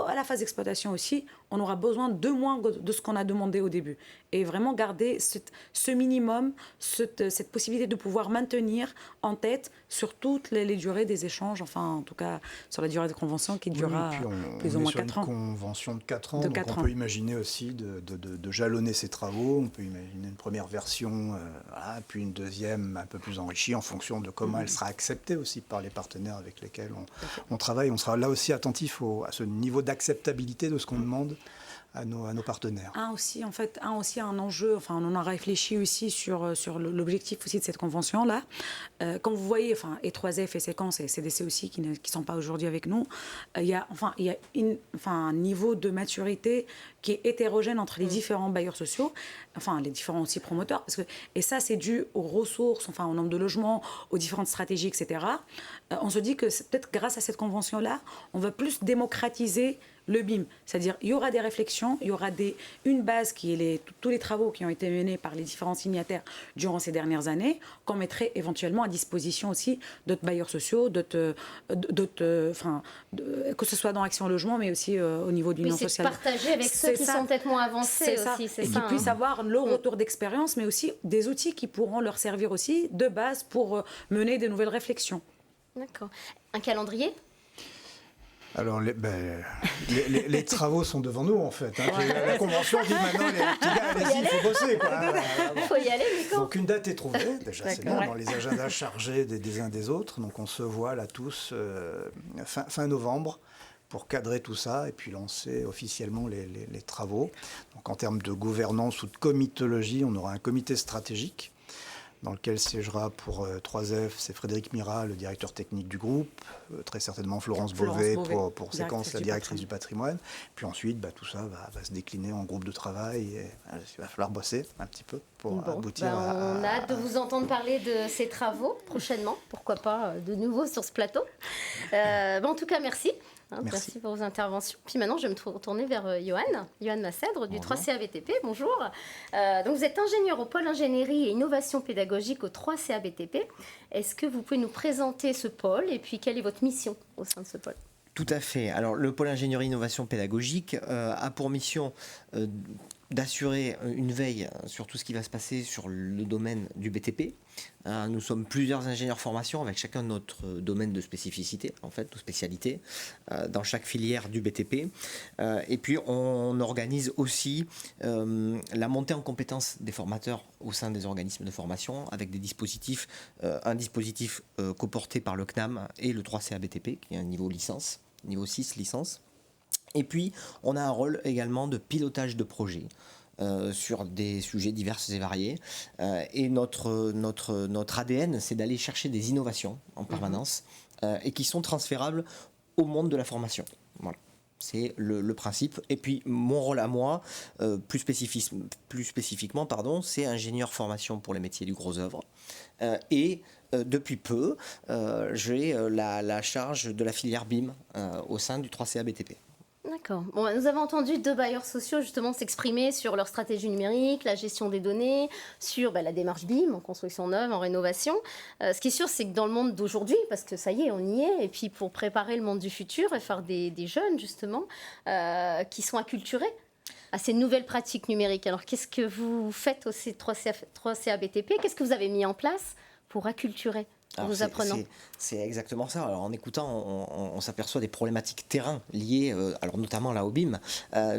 à la phase d'exploitation aussi, on aura besoin de moins de ce qu'on a demandé au début. Et vraiment garder ce minimum, cette possibilité de pouvoir maintenir en tête sur toutes les durées des échanges, en tout cas sur la durée de convention qui durera plus ou moins 4 ans. Une convention de 4 ans, donc on peut imaginer aussi de jalonner ces travaux, on peut imaginer une première version, puis une deuxième un peu plus enrichie en fonction de comment elle sera acceptée aussi par les partenaires avec lesquels on travaille. On sera là aussi attentif à ce niveau d'acceptabilité de ce qu'on demande à nos partenaires. Aussi un enjeu, on en a réfléchi aussi sur l'objectif aussi de cette convention-là. Quand vous voyez, et 3F et Séquence et CDC aussi, qui ne sont pas aujourd'hui avec nous, il y a un niveau de maturité qui est hétérogène entre les différents bailleurs sociaux, les différents aussi promoteurs, et ça c'est dû aux ressources, au nombre de logements, aux différentes stratégies, etc. On se dit que c'est peut-être grâce à cette convention-là, on va plus démocratiser le BIM. C'est-à-dire, il y aura des réflexions, il y aura une base qui est tous les travaux qui ont été menés par les différents signataires durant ces dernières années, qu'on mettrait éventuellement à disposition aussi d'autres bailleurs sociaux, que ce soit dans Action Logement, mais aussi au niveau de l'Union sociale. C'est partager avec ceux qui sont peut-être moins avancés aussi. Et qui puissent avoir le retour d'expérience, mais aussi des outils qui pourront leur servir aussi de base pour mener de nouvelles réflexions. D'accord. Un calendrier ? Alors, les travaux sont devant nous, en fait. La convention dit maintenant, les petits gars, allez-y, il faut bosser. Il faut y aller, Nico. Donc, une date est trouvée. Déjà, c'est bien dans les agendas chargés des uns des autres. Donc, on se voit là tous fin novembre pour cadrer tout ça et puis lancer officiellement les travaux. Donc, en termes de gouvernance ou de comitologie, on aura un comité stratégique dans lequel siégera pour 3F, c'est Frédéric Mira, le directeur technique du groupe, très certainement Florence Beauvais pour Séquence, la directrice du patrimoine. Puis ensuite, tout ça va se décliner en groupe de travail et il va falloir bosser un petit peu pour aboutir on a hâte de vous entendre parler de ces travaux prochainement, pourquoi pas de nouveau sur ce plateau. En tout cas, merci. Merci pour vos interventions. Puis maintenant, je vais me retourner vers Yoann Massèdre du 3CA-BTP. Bonjour. Donc vous êtes ingénieur au pôle ingénierie et innovation pédagogique au 3CA-BTP. Est-ce que vous pouvez nous présenter ce pôle et puis quelle est votre mission au sein de ce pôle ? Tout à fait. Alors le pôle ingénierie et innovation pédagogique a pour mission d'assurer une veille sur tout ce qui va se passer sur le domaine du BTP. Nous sommes plusieurs ingénieurs formation avec chacun notre domaine de spécificité, en fait, de spécialité, dans chaque filière du BTP. Et puis, on organise aussi la montée en compétences des formateurs au sein des organismes de formation avec des dispositifs, un dispositif coporté par le CNAM et le 3CA-BTP, qui est un niveau licence, niveau 6 licence. Et puis, on a un rôle également de pilotage de projet sur des sujets divers et variés. Et notre ADN, c'est d'aller chercher des innovations en permanence et qui sont transférables au monde de la formation. Voilà. C'est le principe. Et puis, mon rôle à moi, plus spécifiquement, c'est ingénieur formation pour les métiers du gros œuvre. Et depuis peu, j'ai la charge de la filière BIM au sein du 3CA-BTP. D'accord. Nous avons entendu 2 bailleurs sociaux justement s'exprimer sur leur stratégie numérique, la gestion des données, sur la démarche BIM en construction neuve, en rénovation. Ce qui est sûr, c'est que dans le monde d'aujourd'hui, parce que ça y est, on y est, et puis pour préparer le monde du futur et faire des jeunes justement qui sont acculturés à ces nouvelles pratiques numériques. Alors qu'est-ce que vous faites au 3CA-BTP ? Qu'est-ce que vous avez mis en place pour acculturer Nous apprenons. C'est exactement ça. Alors en écoutant, on s'aperçoit des problématiques terrain liées, alors notamment là au BIM.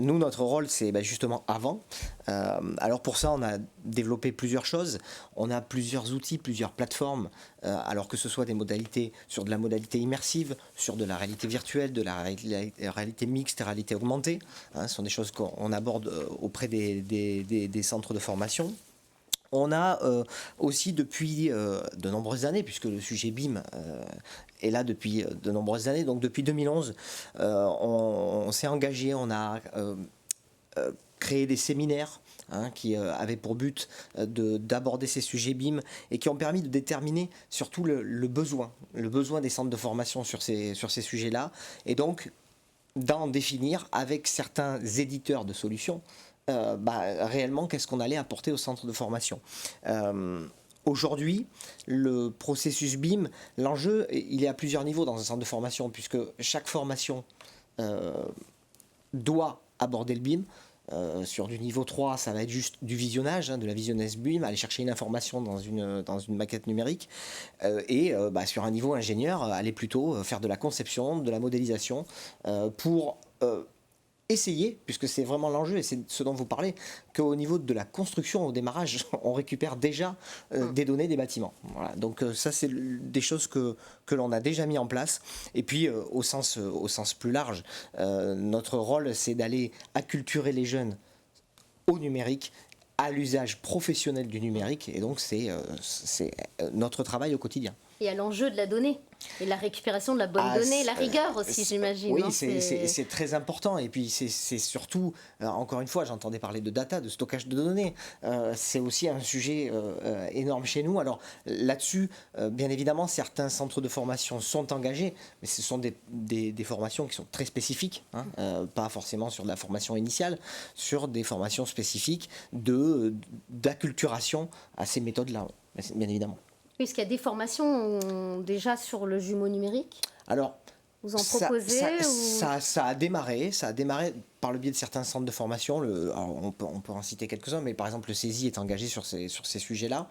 Nous, notre rôle, c'est justement avant. Alors pour ça, on a développé plusieurs choses. On a plusieurs outils, plusieurs plateformes, alors que ce soit des modalités sur de la modalité immersive, sur de la réalité virtuelle, de la réalité mixte, réalité augmentée. Ce sont des choses qu'on aborde auprès des centres de formation. On a aussi depuis de nombreuses années, puisque le sujet BIM est là depuis de nombreuses années, donc depuis 2011, on s'est engagé, on a créé des séminaires qui avaient pour but d'aborder ces sujets BIM et qui ont permis de déterminer surtout le besoin des centres de formation sur ces sujets-là, et donc d'en définir avec certains éditeurs de solutions réellement qu'est-ce qu'on allait apporter au centre de formation. Aujourd'hui, le processus BIM, l'enjeu, il est à plusieurs niveaux dans un centre de formation, puisque chaque formation doit aborder le BIM. Sur du niveau 3, ça va être juste du visionnage, de la visionnesse BIM, aller chercher une information dans une maquette numérique. Sur un niveau ingénieur, aller plutôt faire de la conception, de la modélisation, pour essayer, puisque c'est vraiment l'enjeu et c'est ce dont vous parlez, qu'au niveau de la construction, au démarrage, on récupère déjà des données des bâtiments. Voilà. Donc ça, c'est des choses que l'on a déjà mis en place. Et puis, au sens plus large, notre rôle, c'est d'aller acculturer les jeunes au numérique, à l'usage professionnel du numérique. Et donc, c'est notre travail au quotidien. Et à l'enjeu de la donnée, et la récupération de la bonne donnée, la rigueur aussi, j'imagine. Oui, c'est très important. Et puis c'est surtout, encore une fois, j'entendais parler de data, de stockage de données. C'est aussi un sujet énorme chez nous. Alors là-dessus, bien évidemment, certains centres de formation sont engagés, mais ce sont des formations qui sont très spécifiques, pas forcément sur de la formation initiale, sur des formations spécifiques d'acculturation à ces méthodes-là, bien évidemment. Puisqu'il y a des formations déjà sur le jumeau numérique. Alors, vous en proposez ça a démarré par le biais de certains centres de formation. On peut en citer quelques-uns, mais par exemple le CESI est engagé sur ces sujets-là.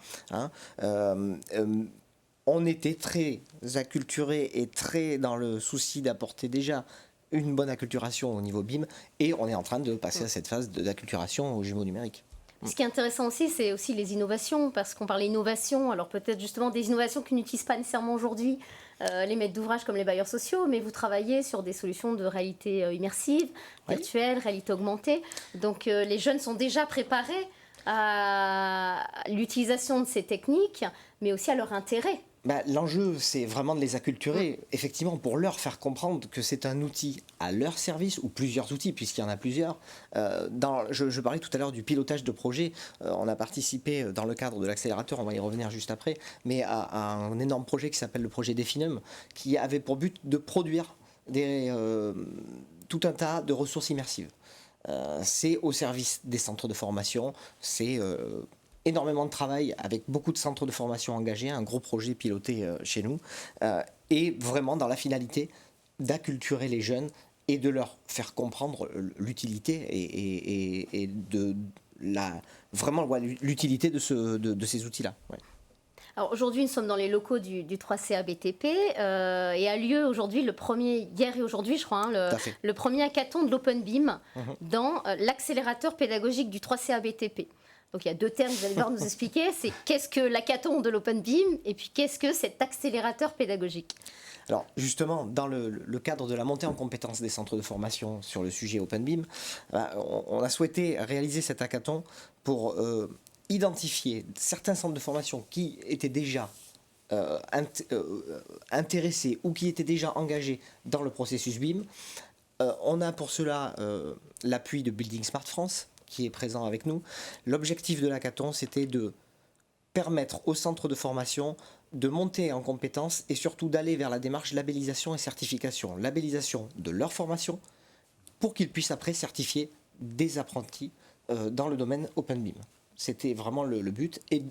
On était très acculturés et très dans le souci d'apporter déjà une bonne acculturation au niveau BIM, et on est en train de passer à cette phase d'acculturation au jumeau numérique. Ce qui est intéressant aussi, c'est aussi les innovations, parce qu'on parle d'innovation, alors peut-être justement des innovations qui n'utilisent pas nécessairement aujourd'hui les maîtres d'ouvrage comme les bailleurs sociaux, mais vous travaillez sur des solutions de réalité immersive, virtuelle, réalité augmentée. Donc les jeunes sont déjà préparés à l'utilisation de ces techniques, mais aussi à leur intérêt. L'enjeu, c'est vraiment de les acculturer, effectivement, pour leur faire comprendre que c'est un outil à leur service, ou plusieurs outils, puisqu'il y en a plusieurs. Je parlais tout à l'heure du pilotage de projet. On a participé dans le cadre de l'accélérateur, on va y revenir juste après, mais à un énorme projet qui s'appelle le projet Definum, qui avait pour but de produire tout un tas de ressources immersives. C'est au service des centres de formation, c'est énormément de travail avec beaucoup de centres de formation engagés, un gros projet piloté chez nous, et vraiment dans la finalité d'acculturer les jeunes et de leur faire comprendre l'utilité et de vraiment l'utilité de ces outils-là. Ouais. Alors aujourd'hui, nous sommes dans les locaux du 3CA BTP et a lieu aujourd'hui hier et aujourd'hui, je crois, le premier hackathon de l'Open BIM dans l'accélérateur pédagogique du 3CA BTP. Donc il y a deux termes, vous allez devoir nous expliquer, c'est qu'est-ce que l'hackathon de l'Open BIM et puis qu'est-ce que cet accélérateur pédagogique. Alors justement, dans le cadre de la montée en compétences des centres de formation sur le sujet Open BIM, on a souhaité réaliser cet hackathon pour identifier certains centres de formation qui étaient déjà intéressés ou qui étaient déjà engagés dans le processus BIM. On a pour cela l'appui de Building Smart France, qui est présent avec nous. L'objectif de l'hackathon, c'était de permettre aux centres de formation de monter en compétences et surtout d'aller vers la démarche labellisation et certification. Labellisation de leur formation pour qu'ils puissent après certifier des apprentis dans le domaine Open BIM. C'était vraiment le but. Et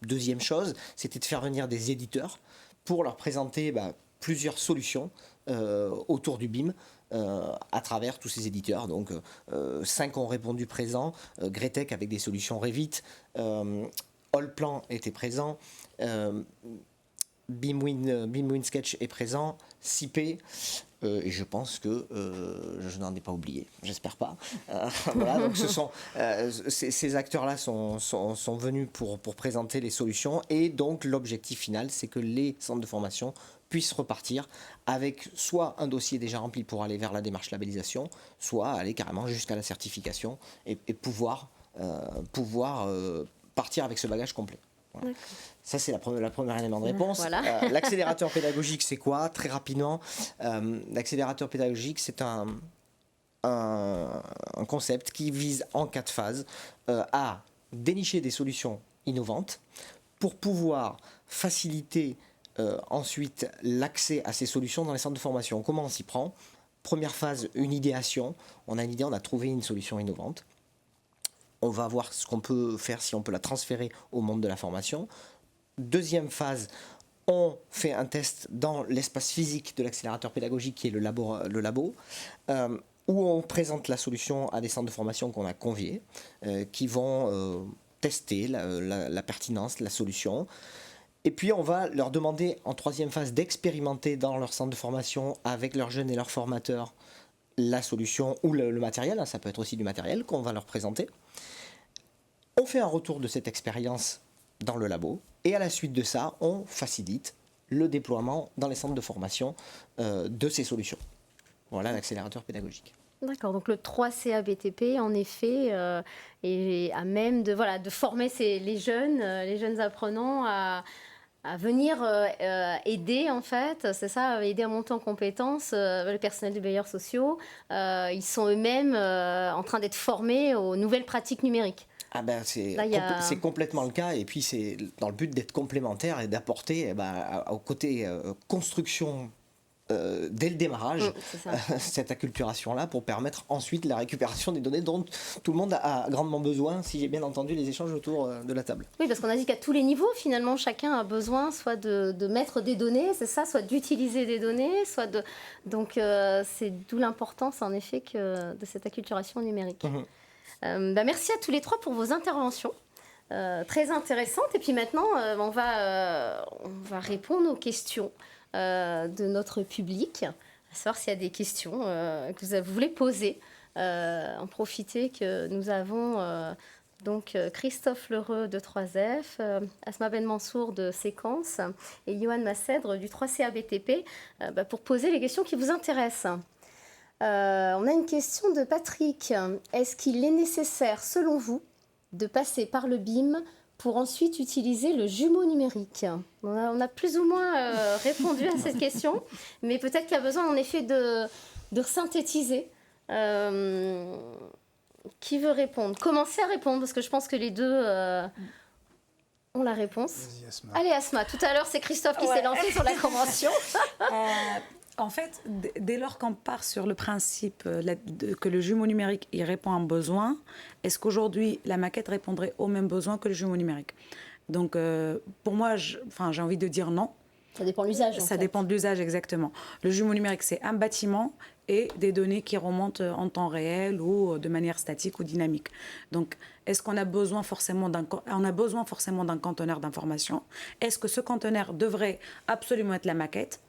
deuxième chose, c'était de faire venir des éditeurs pour leur présenter plusieurs solutions autour du BIM, à travers tous ces éditeurs. Donc 5 ont répondu présent, Gretec avec des solutions Revit, Allplan était présent, BeamWin Sketch est présent, CP, et je pense que je n'en ai pas oublié, j'espère pas. Voilà, donc ces acteurs-là sont venus pour présenter les solutions, et donc l'objectif final, c'est que les centres de formation puissent repartir avec soit un dossier déjà rempli pour aller vers la démarche labellisation, soit aller carrément jusqu'à la certification et pouvoir partir avec ce bagage complet. Voilà. Ça, c'est la première élément de réponse. Voilà. L'accélérateur pédagogique, c'est quoi? Très rapidement, l'accélérateur pédagogique, c'est un concept qui vise en 4 phases à dénicher des solutions innovantes pour pouvoir faciliter ensuite l'accès à ces solutions dans les centres de formation. Comment on s'y prend? Première phase, une idéation. On a une idée, on a trouvé une solution innovante. On va voir ce qu'on peut faire, si on peut la transférer au monde de la formation. Deuxième phase, on fait un test dans l'espace physique de l'accélérateur pédagogique qui est le labo, où on présente la solution à des centres de formation qu'on a conviés, qui vont tester la pertinence de la solution. Et puis on va leur demander en troisième phase d'expérimenter dans leur centre de formation avec leurs jeunes et leurs formateurs la solution ou le matériel, ça peut être aussi du matériel qu'on va leur présenter. On fait un retour de cette expérience dans le labo et à la suite de ça, on facilite le déploiement dans les centres de formation de ces solutions. Voilà l'accélérateur pédagogique. D'accord, donc le 3CA BTP, en effet, est à même de former les jeunes apprenants à venir aider, en fait, c'est ça, aider à monter en compétences le personnel des bailleurs sociaux. Ils sont eux-mêmes en train d'être formés aux nouvelles pratiques numériques. Ah ben c'est complètement le cas, et puis c'est dans le but d'être complémentaire et d'apporter au côté construction dès le démarrage cette acculturation-là pour permettre ensuite la récupération des données dont tout le monde a grandement besoin, si j'ai bien entendu les échanges autour de la table. Oui, parce qu'on a dit qu'à tous les niveaux, finalement, chacun a besoin soit de mettre des données, c'est ça, soit d'utiliser des données, donc c'est d'où l'importance, en effet, de cette acculturation numérique. Merci à tous les trois pour vos interventions. Très intéressantes. Et puis maintenant, on va répondre aux questions de notre public, à savoir s'il y a des questions que vous voulez poser. En profiter que nous avons donc Christophe Lheureux de 3F, Asma Ben Mansour de Séquence et Johan Massèdre du 3CA BTP pour poser les questions qui vous intéressent. On a une question de Patrick. Est-ce qu'il est nécessaire, selon vous, de passer par le BIM pour ensuite utiliser le jumeau numérique? On a plus ou moins répondu à cette question, mais peut-être qu'il y a besoin en effet de synthétiser. Qui veut répondre? Commencez à répondre, parce que je pense que les deux ont la réponse. Vas-y, Asma. Allez, Asma, tout à l'heure, c'est Christophe qui s'est lancé sur la convention. En fait, dès lors qu'on part sur le principe que le jumeau numérique il répond à un besoin, est-ce qu'aujourd'hui la maquette répondrait aux mêmes besoins que le jumeau numérique? Donc, pour moi, j'ai envie de dire non. Ça dépend de l'usage. Ça dépend de l'usage, exactement. Le jumeau numérique, c'est un bâtiment et des données qui remontent en temps réel ou de manière statique ou dynamique. Donc, est-ce qu'on a besoin forcément d'un conteneur d'information? Est-ce que ce conteneur devrait absolument être la maquette?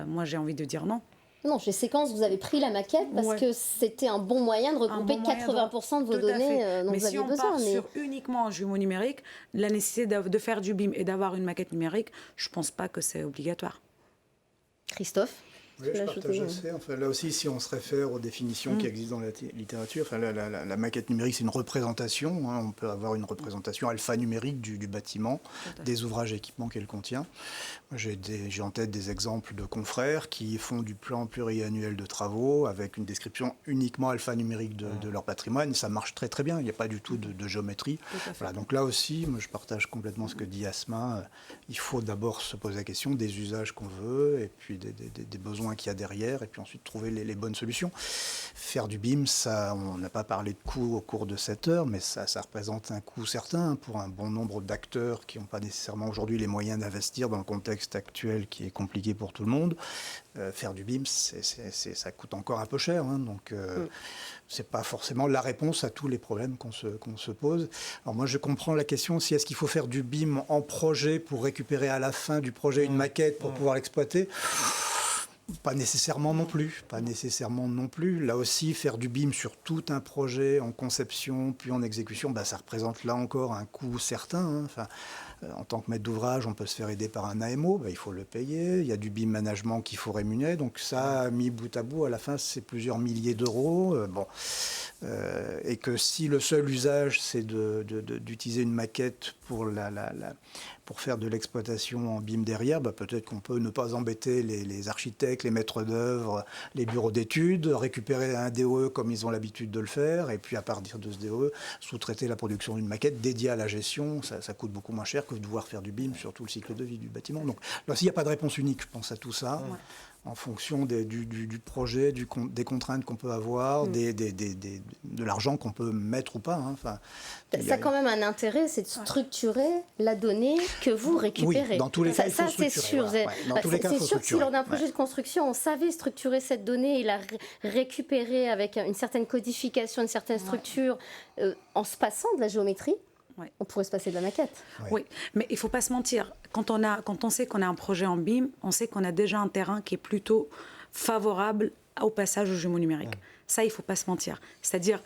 Moi, j'ai envie de dire non. Non, chez Séquence, vous avez pris la maquette parce que c'était un bon moyen de regrouper 80% de vos données dont vous aviez besoin. Mais si on part sur uniquement un jumeau numérique, la nécessité de faire du BIM et d'avoir une maquette numérique, je ne pense pas que c'est obligatoire. Christophe? Oui, je partage assez. Enfin, là aussi, si on se réfère aux définitions qui existent dans la littérature, la maquette numérique, c'est une représentation. On peut avoir une représentation alphanumérique du bâtiment, des ouvrages et équipements qu'elle contient. J'ai en tête des exemples de confrères qui font du plan pluriannuel de travaux avec une description uniquement alphanumérique de leur patrimoine. Ça marche très très bien. Il n'y a pas du tout de géométrie. Voilà, donc là aussi, moi, je partage complètement ce que dit Asma. Il faut d'abord se poser la question des usages qu'on veut et puis des besoins besoins qu'il y a derrière, et puis ensuite trouver les bonnes solutions. Faire du BIM, ça, on n'a pas parlé de coût au cours de cette heure, mais ça représente un coût certain pour un bon nombre d'acteurs qui n'ont pas nécessairement aujourd'hui les moyens d'investir dans le contexte actuel qui est compliqué pour tout le monde. Faire du BIM, ça coûte encore un peu cher, hein, donc c'est pas forcément la réponse à tous les problèmes qu'on se pose. Alors moi, je comprends la question, si est-ce qu'il faut faire du BIM en projet pour récupérer à la fin du projet une maquette pour pouvoir l'exploiter ? Pas nécessairement non plus. Pas nécessairement non plus. Là aussi, faire du BIM sur tout un projet en conception puis en exécution, ça représente là encore un coût certain, hein. Enfin, en tant que maître d'ouvrage, on peut se faire aider par un AMO, il faut le payer. Il y a du BIM management qu'il faut rémunérer. Donc ça, mis bout à bout, à la fin, c'est plusieurs milliers d'euros. Et que si le seul usage, c'est d'utiliser une maquette pour faire de l'exploitation en BIM derrière, peut-être qu'on peut ne pas embêter les architectes, les maîtres d'œuvre, les bureaux d'études, récupérer un DOE comme ils ont l'habitude de le faire, et puis à partir de ce DOE, sous-traiter la production d'une maquette dédiée à la gestion. Ça coûte beaucoup moins cher que de devoir faire du BIM sur tout le cycle de vie du bâtiment. Donc là aussi, il n'y a pas de réponse unique, je pense, à tout ça. Ouais. En fonction du projet, des contraintes qu'on peut avoir, de l'argent qu'on peut mettre ou pas. Hein. Enfin, ça a quand même un intérêt, c'est de structurer la donnée que vous récupérez. Oui, dans tous les cas, il faut structurer. C'est sûr. Voilà. Dans tous les cas, il faut sûr que si lors d'un projet ouais. de construction, on savait structurer cette donnée et la récupérer avec une certaine codification, une certaine structure, en se passant de la géométrie, on pourrait se passer de la maquette. Oui, mais il ne faut pas se mentir. Quand on sait qu'on a un projet en BIM, on sait qu'on a déjà un terrain qui est plutôt favorable au passage au jumeau numérique. Ça, il ne faut pas se mentir. C'est-à-dire,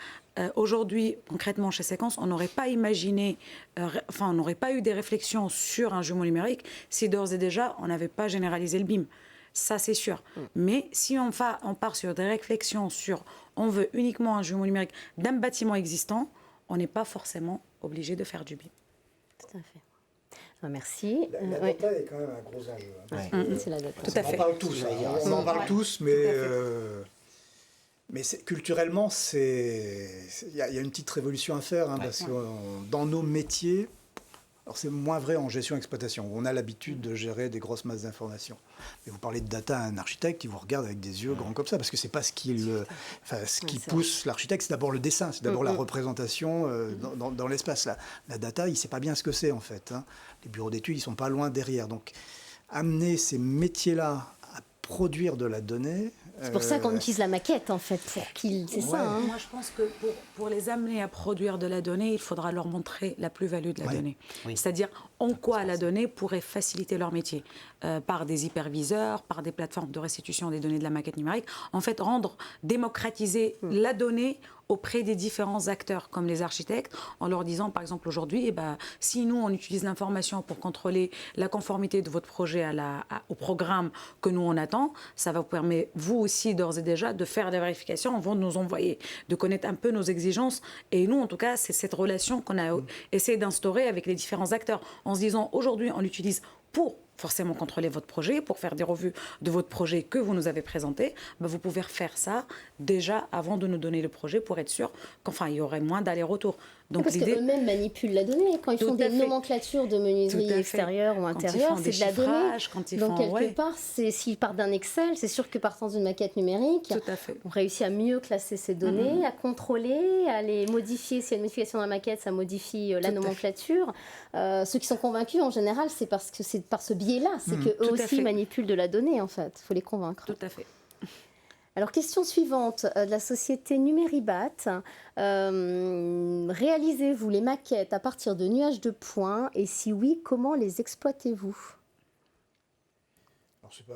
aujourd'hui, concrètement, chez Séquence, on n'aurait pas imaginé, on n'aurait pas eu des réflexions sur un jumeau numérique si d'ores et déjà, on n'avait pas généralisé le BIM. Ça, c'est sûr. Mais si on part sur des réflexions sur on veut uniquement un jumeau numérique d'un bâtiment existant, on n'est pas forcément obligé de faire du BIM. Tout à fait. Merci. La data est quand même un gros enjeu. Hein, c'est la data. Tout à fait. On en parle tous. On en parle tous, mais culturellement, il y a une petite révolution à faire, hein, parce que dans nos métiers, alors c'est moins vrai en gestion-exploitation, où on a l'habitude de gérer des grosses masses d'informations. Mais vous parlez de data à un architecte, il vous regarde avec des yeux grands comme ça, parce que c'est pas ce qui pousse l'architecte, c'est d'abord le dessin, c'est d'abord la représentation dans l'espace. La data, il ne sait pas bien ce que c'est en fait. Hein. Les bureaux d'études, ils ne sont pas loin derrière. Donc, amener ces métiers-là à produire de la donnée... C'est pour ça qu'on utilise la maquette, en fait, pour qu'ils... C'est ça, hein. Moi, je pense que pour les amener à produire de la donnée, il faudra leur montrer la plus-value de la donnée. Oui. C'est-à-dire, en quoi la donnée pourrait faciliter leur métier. Par des hyperviseurs, par des plateformes de restitution des données de la maquette numérique. En fait, démocratiser la donnée auprès des différents acteurs, comme les architectes, en leur disant, par exemple, aujourd'hui, si nous, on utilise l'information pour contrôler la conformité de votre projet au programme que nous, on attend, ça va vous permettre, vous aussi, d'ores et déjà, de faire des vérifications avant de nous envoyer, de connaître un peu nos exigences. Et nous, en tout cas, c'est cette relation qu'on a essayé d'instaurer avec les différents acteurs, en se disant, aujourd'hui, on l'utilise pour forcément contrôler votre projet, pour faire des revues de votre projet que vous nous avez présenté, vous pouvez faire ça déjà avant de nous donner le projet pour être sûr qu'il y aurait moins d'allers-retours. Donc parce qu'eux-mêmes manipulent la donnée. Quand ils font des nomenclatures de menuiserie extérieure ou intérieure, c'est de la donnée. Donc quelque part, s'ils partent d'un Excel, c'est sûr que partant d'une maquette numérique, on réussit à mieux classer ces données, à contrôler, à les modifier. S'il y a une modification dans la maquette, ça modifie la nomenclature. Ceux qui sont convaincus, en général, c'est parce que c'est par ce biais-là. C'est qu'eux aussi manipulent de la donnée, en fait. Il faut les convaincre. Tout à fait. Alors, question suivante de la société Numéribat. Réalisez-vous les maquettes à partir de nuages de points et si oui, comment les exploitez-vous ? Alors, je sais pas,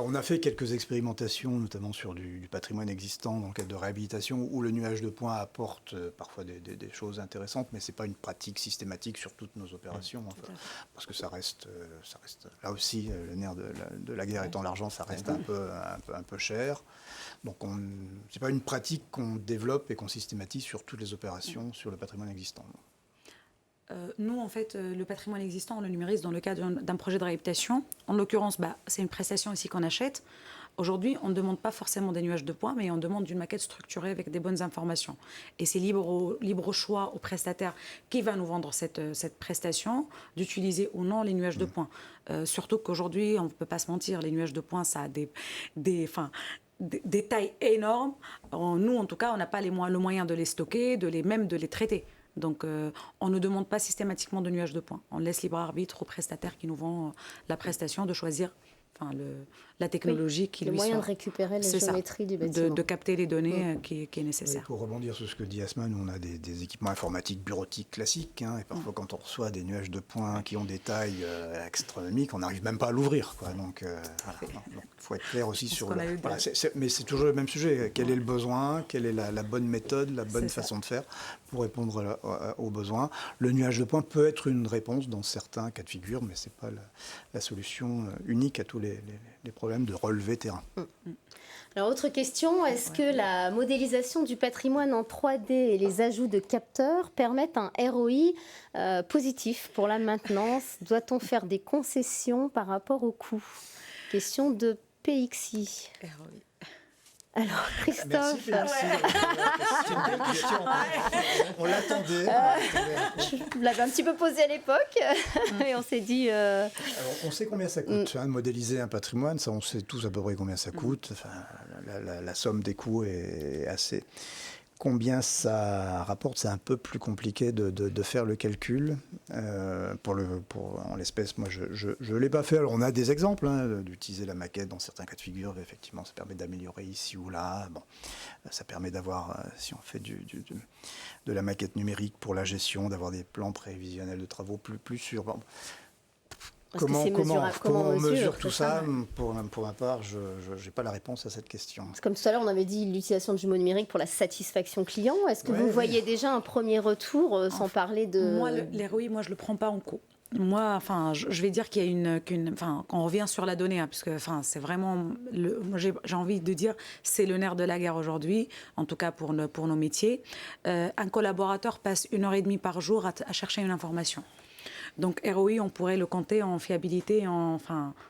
on a fait quelques expérimentations, notamment sur du patrimoine existant dans le cadre de réhabilitation, où le nuage de points apporte parfois des choses intéressantes, mais ce n'est pas une pratique systématique sur toutes nos opérations, parce que ça reste là aussi, le nerf de la guerre étant l'argent, ça reste un peu cher. Donc, ce n'est pas une pratique qu'on développe et qu'on systématise sur toutes les opérations sur le patrimoine existant. Nous, en fait, le patrimoine existant, on le numérise dans le cadre d'un projet de réhabilitation. En l'occurrence, c'est une prestation ici qu'on achète. Aujourd'hui, on ne demande pas forcément des nuages de points, mais on demande une maquette structurée avec des bonnes informations. Et c'est libre au choix au prestataire qui va nous vendre cette prestation d'utiliser ou non les nuages de points. Surtout qu'aujourd'hui, on ne peut pas se mentir, les nuages de points, ça a des tailles énormes. Nous, en tout cas, on n'a pas le moyen de les stocker, même de les traiter. Donc, on ne demande pas systématiquement de nuages de points. On laisse libre arbitre au prestataire qui nous vend la prestation de choisir la technologie qui le lui moyen soit... de récupérer les géométries du bâtiment. De capter les données qui est nécessaire. Oui, pour rebondir sur ce que dit Asma, nous on a des équipements informatiques bureautiques classiques, et parfois quand on reçoit des nuages de points qui ont des tailles astronomiques, on n'arrive même pas à l'ouvrir. Donc il faut être clair aussi sur... mais c'est toujours le même sujet. Quel est le besoin? Quelle est la bonne méthode, la bonne façon de faire pour répondre aux besoins? Le nuage de points peut être une réponse dans certains cas de figure, mais ce n'est pas la solution unique à tous les problèmes de relevé terrain. Alors, autre question, est-ce que la modélisation du patrimoine en 3D et les ajouts de capteurs permettent un ROI positif pour la maintenance? Doit-on faire des concessions par rapport au coût? Question de PXI. ROI. Alors, Christophe... Merci. C'est une belle question. On l'attendait. Je l'avais un petit peu posé à l'époque et on s'est dit... Alors, on sait combien ça coûte. Modéliser un patrimoine, ça, on sait tous à peu près combien ça coûte. Enfin, la somme des coûts est assez... Combien ça rapporte, c'est un peu plus compliqué de faire le calcul. En l'espèce, moi, je ne l'ai pas fait. Alors, on a des exemples d'utiliser la maquette dans certains cas de figure. Effectivement, ça permet d'améliorer ici ou là. Bon, ça permet d'avoir, si on fait de la maquette numérique pour la gestion, d'avoir des plans prévisionnels de travaux plus sûrs. Bon. Comment on mesure tout ça? Pour ma part, je n'ai pas la réponse à cette question. Comme tout à l'heure, on avait dit l'utilisation du jumeau numérique pour la satisfaction client. Est-ce que vous voyez déjà un premier retour, sans parler de... Moi, l'ROI, je ne le prends pas en coût. Moi, je vais dire qu'il y a quand on revient sur la donnée, puisque c'est vraiment, j'ai envie de dire, c'est le nerf de la guerre aujourd'hui, en tout cas pour nos métiers. Un collaborateur passe 1h30 par jour à chercher une information. Donc ROI, on pourrait le compter en fiabilité et en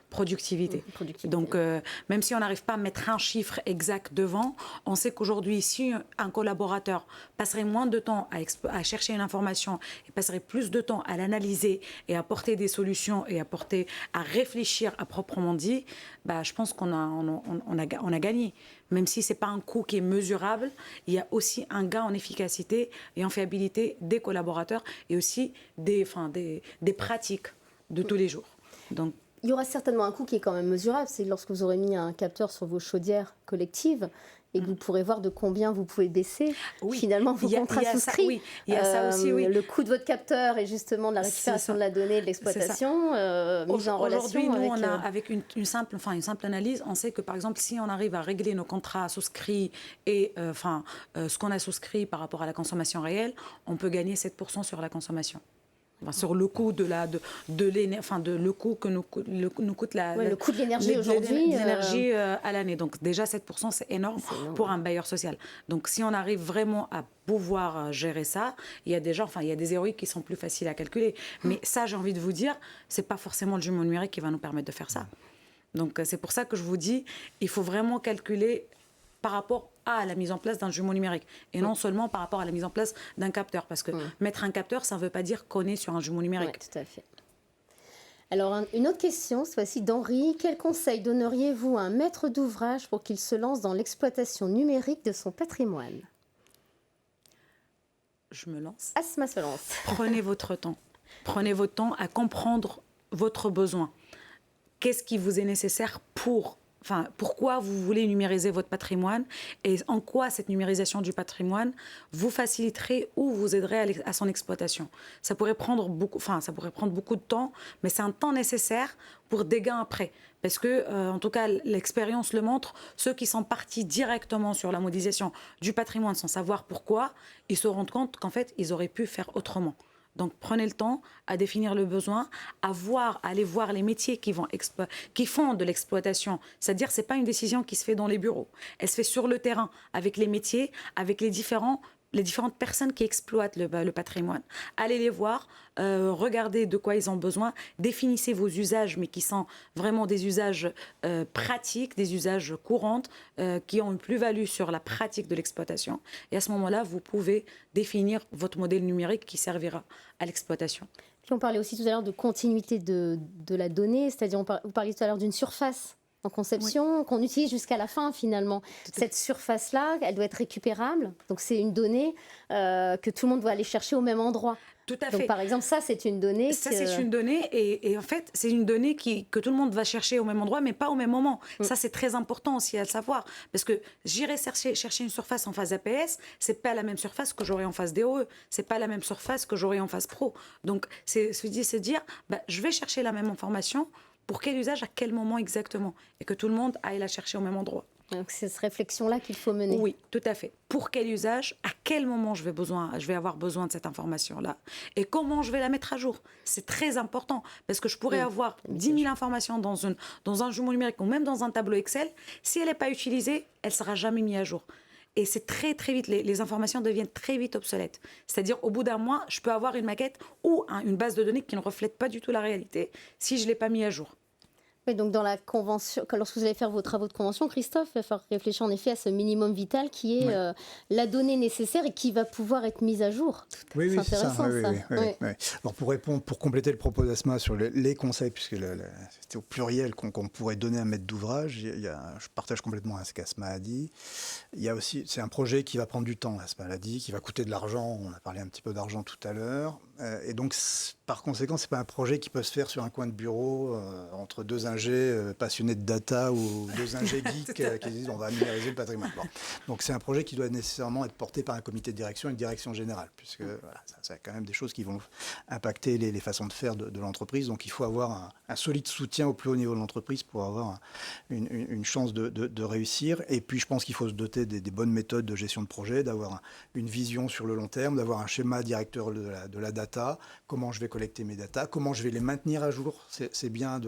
productivité. Donc même si on n'arrive pas à mettre un chiffre exact devant, on sait qu'aujourd'hui, si un collaborateur passerait moins de temps à chercher une information et passerait plus de temps à l'analyser et à apporter des solutions et à réfléchir à proprement dit, je pense qu'on a gagné. Même si ce n'est pas un coût qui est mesurable, il y a aussi un gain en efficacité et en fiabilité des collaborateurs et aussi des pratiques de tous les jours. Donc, il y aura certainement un coût qui est quand même mesurable, c'est lorsque vous aurez mis un capteur sur vos chaudières collectives et que vous pourrez voir de combien vous pouvez baisser finalement vos contrats souscrits. Il y a ça aussi, oui. Le coût de votre capteur et justement de la récupération de la donnée, de l'exploitation, mise en relation aujourd'hui, avec... Aujourd'hui, avec une simple analyse, on sait que par exemple, si on arrive à régler nos contrats souscrits et ce qu'on a souscrit par rapport à la consommation réelle, on peut gagner 7% sur la consommation. Sur le coût le coût que nous coûte le coût de l'énergie aujourd'hui, l'énergie à l'année. Donc déjà 7%, c'est énorme pour un bailleur social. Donc si on arrive vraiment à pouvoir gérer ça, il y a des ROI qui sont plus faciles à calculer. Mais ça, j'ai envie de vous dire, c'est pas forcément le jumeau numérique qui va nous permettre de faire ça. Donc c'est pour ça que je vous dis, il faut vraiment calculer par rapport à la mise en place d'un jumeau numérique et non seulement par rapport à la mise en place d'un capteur, parce que mettre un capteur, ça ne veut pas dire qu'on est sur un jumeau numérique. Oui, tout à fait. Alors, une autre question, cette fois-ci d'Henri. Quel conseil donneriez-vous à un maître d'ouvrage pour qu'il se lance dans l'exploitation numérique de son patrimoine? Je me lance. Asma se lance. Prenez votre temps. Prenez votre temps à comprendre votre besoin. Qu'est-ce qui vous est nécessaire pourquoi vous voulez numériser votre patrimoine et en quoi cette numérisation du patrimoine vous faciliterait ou vous aiderait à son exploitation. Ça pourrait prendre beaucoup de temps, mais c'est un temps nécessaire pour des gains après. Parce que, en tout cas, l'expérience le montre, ceux qui sont partis directement sur la modélisation du patrimoine sans savoir pourquoi, ils se rendent compte qu'en fait, ils auraient pu faire autrement. Donc, prenez le temps à définir le besoin, à aller voir les métiers qui font de l'exploitation. C'est-à-dire, ce n'est pas une décision qui se fait dans les bureaux. Elle se fait sur le terrain, avec les métiers, avec les différents les différentes personnes qui exploitent le patrimoine. Allez les voir, regardez de quoi ils ont besoin, définissez vos usages, mais qui sont vraiment des usages pratiques, des usages courants, qui ont une plus-value sur la pratique de l'exploitation. Et à ce moment-là, vous pouvez définir votre modèle numérique qui servira à l'exploitation. Puis on parlait aussi tout à l'heure de continuité de la donnée, c'est-à-dire vous parliez tout à l'heure d'une surface en conception qu'on utilise jusqu'à la fin finalement. Cette surface-là, elle doit être récupérable, donc c'est une donnée que tout le monde doit aller chercher au même endroit. Tout à donc, fait. par exemple, ça, c'est une donnée. Ça, c'est une donnée. Et en fait, c'est une donnée que tout le monde va chercher au même endroit, mais pas au même moment. Ça, c'est très important aussi à le savoir. Parce que j'irai chercher une surface en phase APS, c'est pas la même surface que j'aurai en phase DOE. C'est pas la même surface que j'aurai en phase Pro. Donc, c'est dire, je vais chercher la même information. Pour quel usage, à quel moment exactement? Et que tout le monde aille la chercher au même endroit. Donc c'est cette réflexion-là qu'il faut mener. Oui, tout à fait. Pour quel usage, à quel moment je vais avoir besoin de cette information-là et comment je vais la mettre à jour. C'est très important parce que je pourrais avoir 10 000 informations dans un jumeau numérique ou même dans un tableau Excel. Si elle n'est pas utilisée, elle ne sera jamais mise à jour. Et c'est très, très vite, les informations deviennent très vite obsolètes. C'est-à-dire, au bout d'un mois, je peux avoir une maquette ou une base de données qui ne reflète pas du tout la réalité si je ne l'ai pas mis à jour. Oui, donc dans la convention, lorsque vous allez faire vos travaux de convention, Christophe, il va falloir réfléchir en effet à ce minimum vital qui est la donnée nécessaire et qui va pouvoir être mise à jour. Oui, c'est intéressant ça. Oui. Alors pour compléter le propos d'Asma sur les conseils, puisque c'était au pluriel qu'on pourrait donner un maître d'ouvrage, je partage complètement ce qu'Asma a dit. Il y a aussi, c'est un projet qui va prendre du temps, Asma l'a dit, qui va coûter de l'argent. On a parlé un petit peu d'argent tout à l'heure. Et donc, par conséquent, c'est pas un projet qui peut se faire sur un coin de bureau entre deux ingés passionnés de data ou deux ingés geeks qui disent on va numériser le patrimoine. Bon. Donc, c'est un projet qui doit nécessairement être porté par un comité de direction et une direction générale, puisque voilà, ça a quand même des choses qui vont impacter les façons de faire de l'entreprise. Donc, il faut avoir un solide soutien au plus haut niveau de l'entreprise pour avoir une chance de réussir. Et puis, je pense qu'il faut se doter des bonnes méthodes de gestion de projet, d'avoir une vision sur le long terme, d'avoir un schéma directeur de la data, comment je vais collecter mes data, comment je vais les maintenir à jour. C'est bien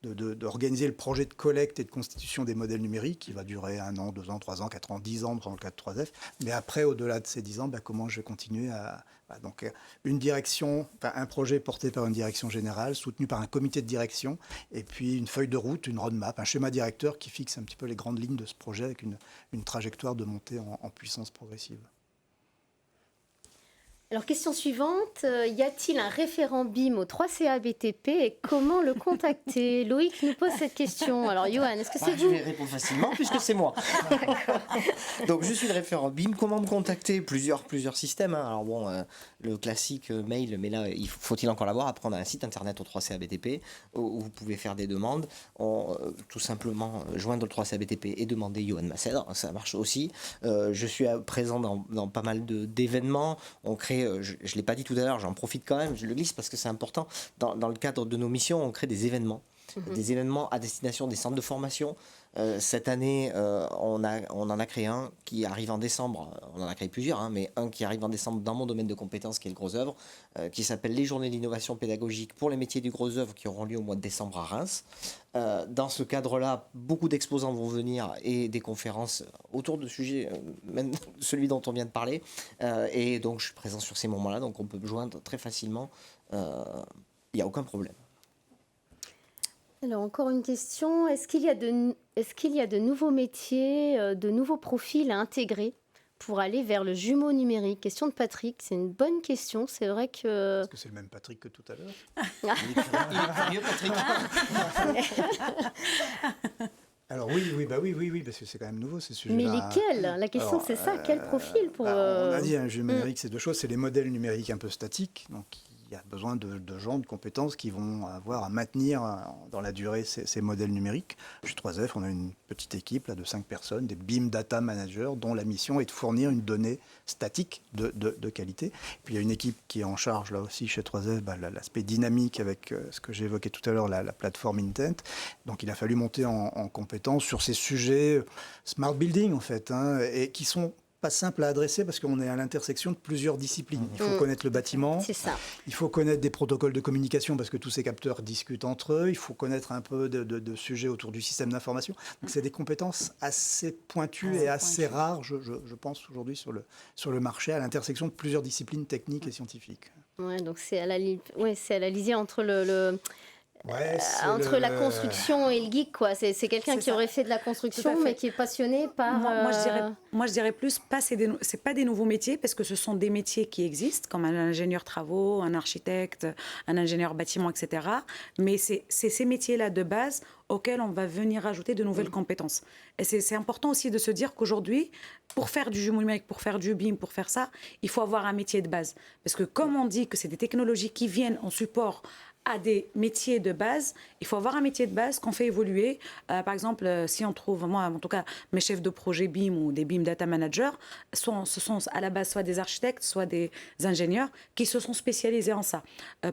d'organiser le projet de collecte et de constitution des modèles numériques qui va durer 1 an, 2 ans, 3 ans, 4 ans, 10 ans dans le cas de 3F. Mais après, au-delà de ces 10 ans, comment je vais continuer à... Donc, une direction, un projet porté par une direction générale, soutenu par un comité de direction, et puis une feuille de route, une roadmap, un schéma directeur qui fixe un petit peu les grandes lignes de ce projet avec une trajectoire de montée en puissance progressive. Alors, question suivante, y a-t-il un référent BIM au 3CA BTP et comment le contacter? Loïc nous pose cette question. Alors, Johan, est-ce que c'est vous? Je vais répondre facilement puisque c'est moi. Donc, je suis le référent BIM. Comment me contacter? Plusieurs systèmes. Hein. Alors bon, le classique mail, mais là, faut-il encore l'avoir? Après, on a un site internet au 3CA BTP où vous pouvez faire des demandes. Tout simplement joindre le 3CA BTP et demander Johan Macèdre. Ça marche aussi. Je suis présent dans pas mal d'événements. On crée, je ne l'ai pas dit tout à l'heure, j'en profite quand même, je le glisse parce que c'est important. Dans le cadre de nos missions, on crée des événements. Des événements à destination des centres de formation. Cette année, on en a créé un qui arrive en décembre. On en a créé plusieurs, hein, mais un qui arrive en décembre dans mon domaine de compétences, qui est le gros œuvre, qui s'appelle les Journées d'innovation pédagogique pour les métiers du gros œuvre, qui auront lieu au mois de décembre à Reims. Dans ce cadre-là, beaucoup d'exposants vont venir et des conférences autour de sujets, même celui dont on vient de parler. Et donc, je suis présent sur ces moments-là, donc on peut me joindre très facilement. Il n'y a aucun problème. Alors, encore une question. Est-ce qu'il y a de nouveaux métiers, de nouveaux profils à intégrer pour aller vers le jumeau numérique? Question de Patrick. C'est une bonne question. C'est vrai que... Est-ce que c'est le même Patrick que tout à l'heure? Il est curieux, Patrick. Alors oui, parce que c'est quand même nouveau ces sujets-là. Mais lesquels? La question, c'est ça. Quel profil pour... On a dit, un jumeau numérique, c'est deux choses. C'est les modèles numériques un peu statiques. Donc, il y a besoin de gens, de compétences qui vont avoir à maintenir dans la durée ces modèles numériques. Chez 3F, on a une petite équipe là, de 5 personnes, des BIM Data Managers, dont la mission est de fournir une donnée statique de qualité. Puis il y a une équipe qui est en charge là aussi chez 3F, l'aspect dynamique avec ce que j'ai évoqué tout à l'heure, la plateforme Intent. Donc il a fallu monter en compétence sur ces sujets smart building en fait, hein, et qui sont pas simple à adresser parce qu'on est à l'intersection de plusieurs disciplines. Il faut connaître le bâtiment, C'est ça. il faut connaître des protocoles de communication parce que tous ces capteurs discutent entre eux, il faut connaître un peu de sujets autour du système d'information. Donc c'est des compétences assez pointues et assez rares, je pense, aujourd'hui sur le marché, à l'intersection de plusieurs disciplines techniques et scientifiques. Ouais, donc c'est à la lisière entre entre la construction et le geek, quoi. C'est quelqu'un C'est qui ça. aurait fait de la Tout à construction, fait. mais qui est passionné par... Moi, je dirais plus, c'est pas des nouveaux métiers, parce que ce sont des métiers qui existent, comme un ingénieur travaux, un architecte, un ingénieur bâtiment, etc. Mais c'est ces métiers-là de base auxquels on va venir ajouter de nouvelles compétences. Et c'est important aussi de se dire qu'aujourd'hui, pour faire du jumeau numérique, pour faire du BIM, pour faire ça, il faut avoir un métier de base. Parce que comme on dit que c'est des technologies qui viennent en support à des métiers de base, il faut avoir un métier de base qu'on fait évoluer. Par exemple, si on trouve, moi en tout cas, mes chefs de projet BIM ou des BIM data managers, ce sont à la base soit des architectes, soit des ingénieurs qui se sont spécialisés en ça.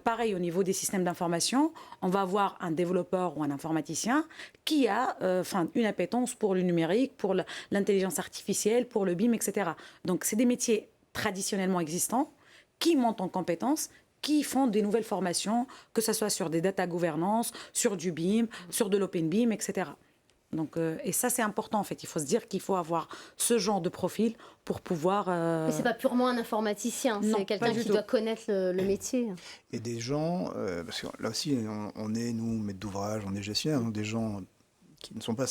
Pareil, au niveau des systèmes d'information, on va avoir un développeur ou un informaticien qui a une appétence pour le numérique, pour l'intelligence artificielle, pour le BIM, etc. Donc, c'est des métiers traditionnellement existants qui montent en compétences, qui font des nouvelles formations, que ce soit sur des data governance, sur du BIM, sur de l'open BIM, etc. Donc, et ça, c'est important, en fait. Il faut se dire qu'il faut avoir ce genre de profil pour pouvoir... Mais c'est pas purement un informaticien, Non, c'est quelqu'un pas du qui tout. doit connaître le métier. Et des gens, parce que là aussi, on est, nous, maîtres d'ouvrage, on est gestionnaires, donc des gens qui ne sont pas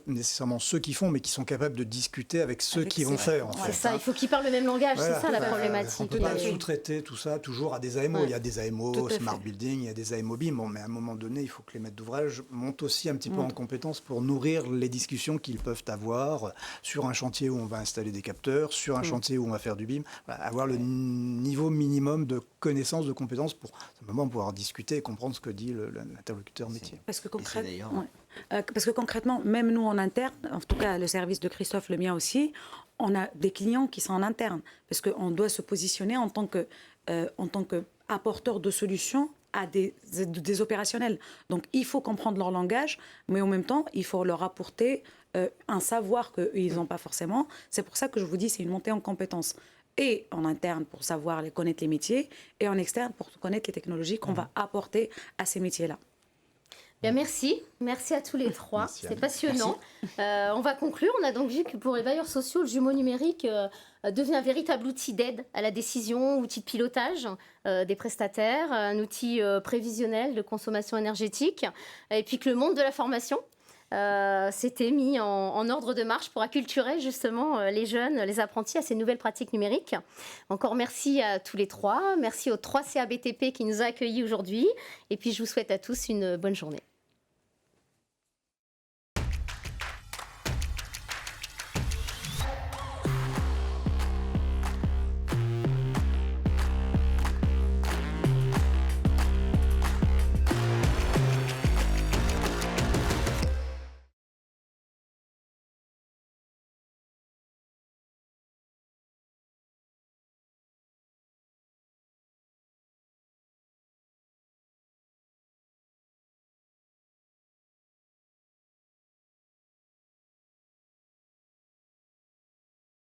nécessairement ceux qui font, mais qui sont capables de discuter avec ceux qui vont faire, en fait. C'est ça, il faut qu'ils parlent le même langage, Voilà. c'est ça la On problématique. ne peut pas sous-traiter tout ça toujours à des AMO. Ouais. Il y a des AMO, Tout à Smart fait. Building, il y a des AMO BIM, mais à un moment donné, il faut que les maîtres d'ouvrage montent aussi un petit peu en compétence pour nourrir les discussions qu'ils peuvent avoir sur un chantier où on va installer des capteurs, sur un chantier où on va faire du BIM, voilà, avoir le niveau minimum de connaissances, de compétences pour simplement pouvoir discuter et comprendre ce que dit l'interlocuteur métier. Parce que, d'ailleurs- parce que concrètement, même nous en interne, en tout cas le service de Christophe, le mien aussi, on a des clients qui sont en interne. Parce qu'on doit se positionner en tant que apporteur de solutions à des opérationnels. Donc il faut comprendre leur langage, mais en même temps, il faut leur apporter un savoir qu'ils n'ont pas forcément. C'est pour ça que je vous dis, c'est une montée en compétences. Et en interne pour savoir connaître les métiers, et en externe pour connaître les technologies qu'on va apporter à ces métiers-là. Bien, merci à tous les trois, Merci, c'était Anne. passionnant. On va conclure, on a donc vu que pour les bailleurs sociaux, le jumeau numérique devient un véritable outil d'aide à la décision, outil de pilotage des prestataires, un outil prévisionnel de consommation énergétique, et puis que le monde de la formation s'était mis en ordre de marche pour acculturer justement les jeunes, les apprentis à ces nouvelles pratiques numériques. Encore merci à tous les trois, merci aux 3 CA BTP qui nous a accueillis aujourd'hui, et puis je vous souhaite à tous une bonne journée.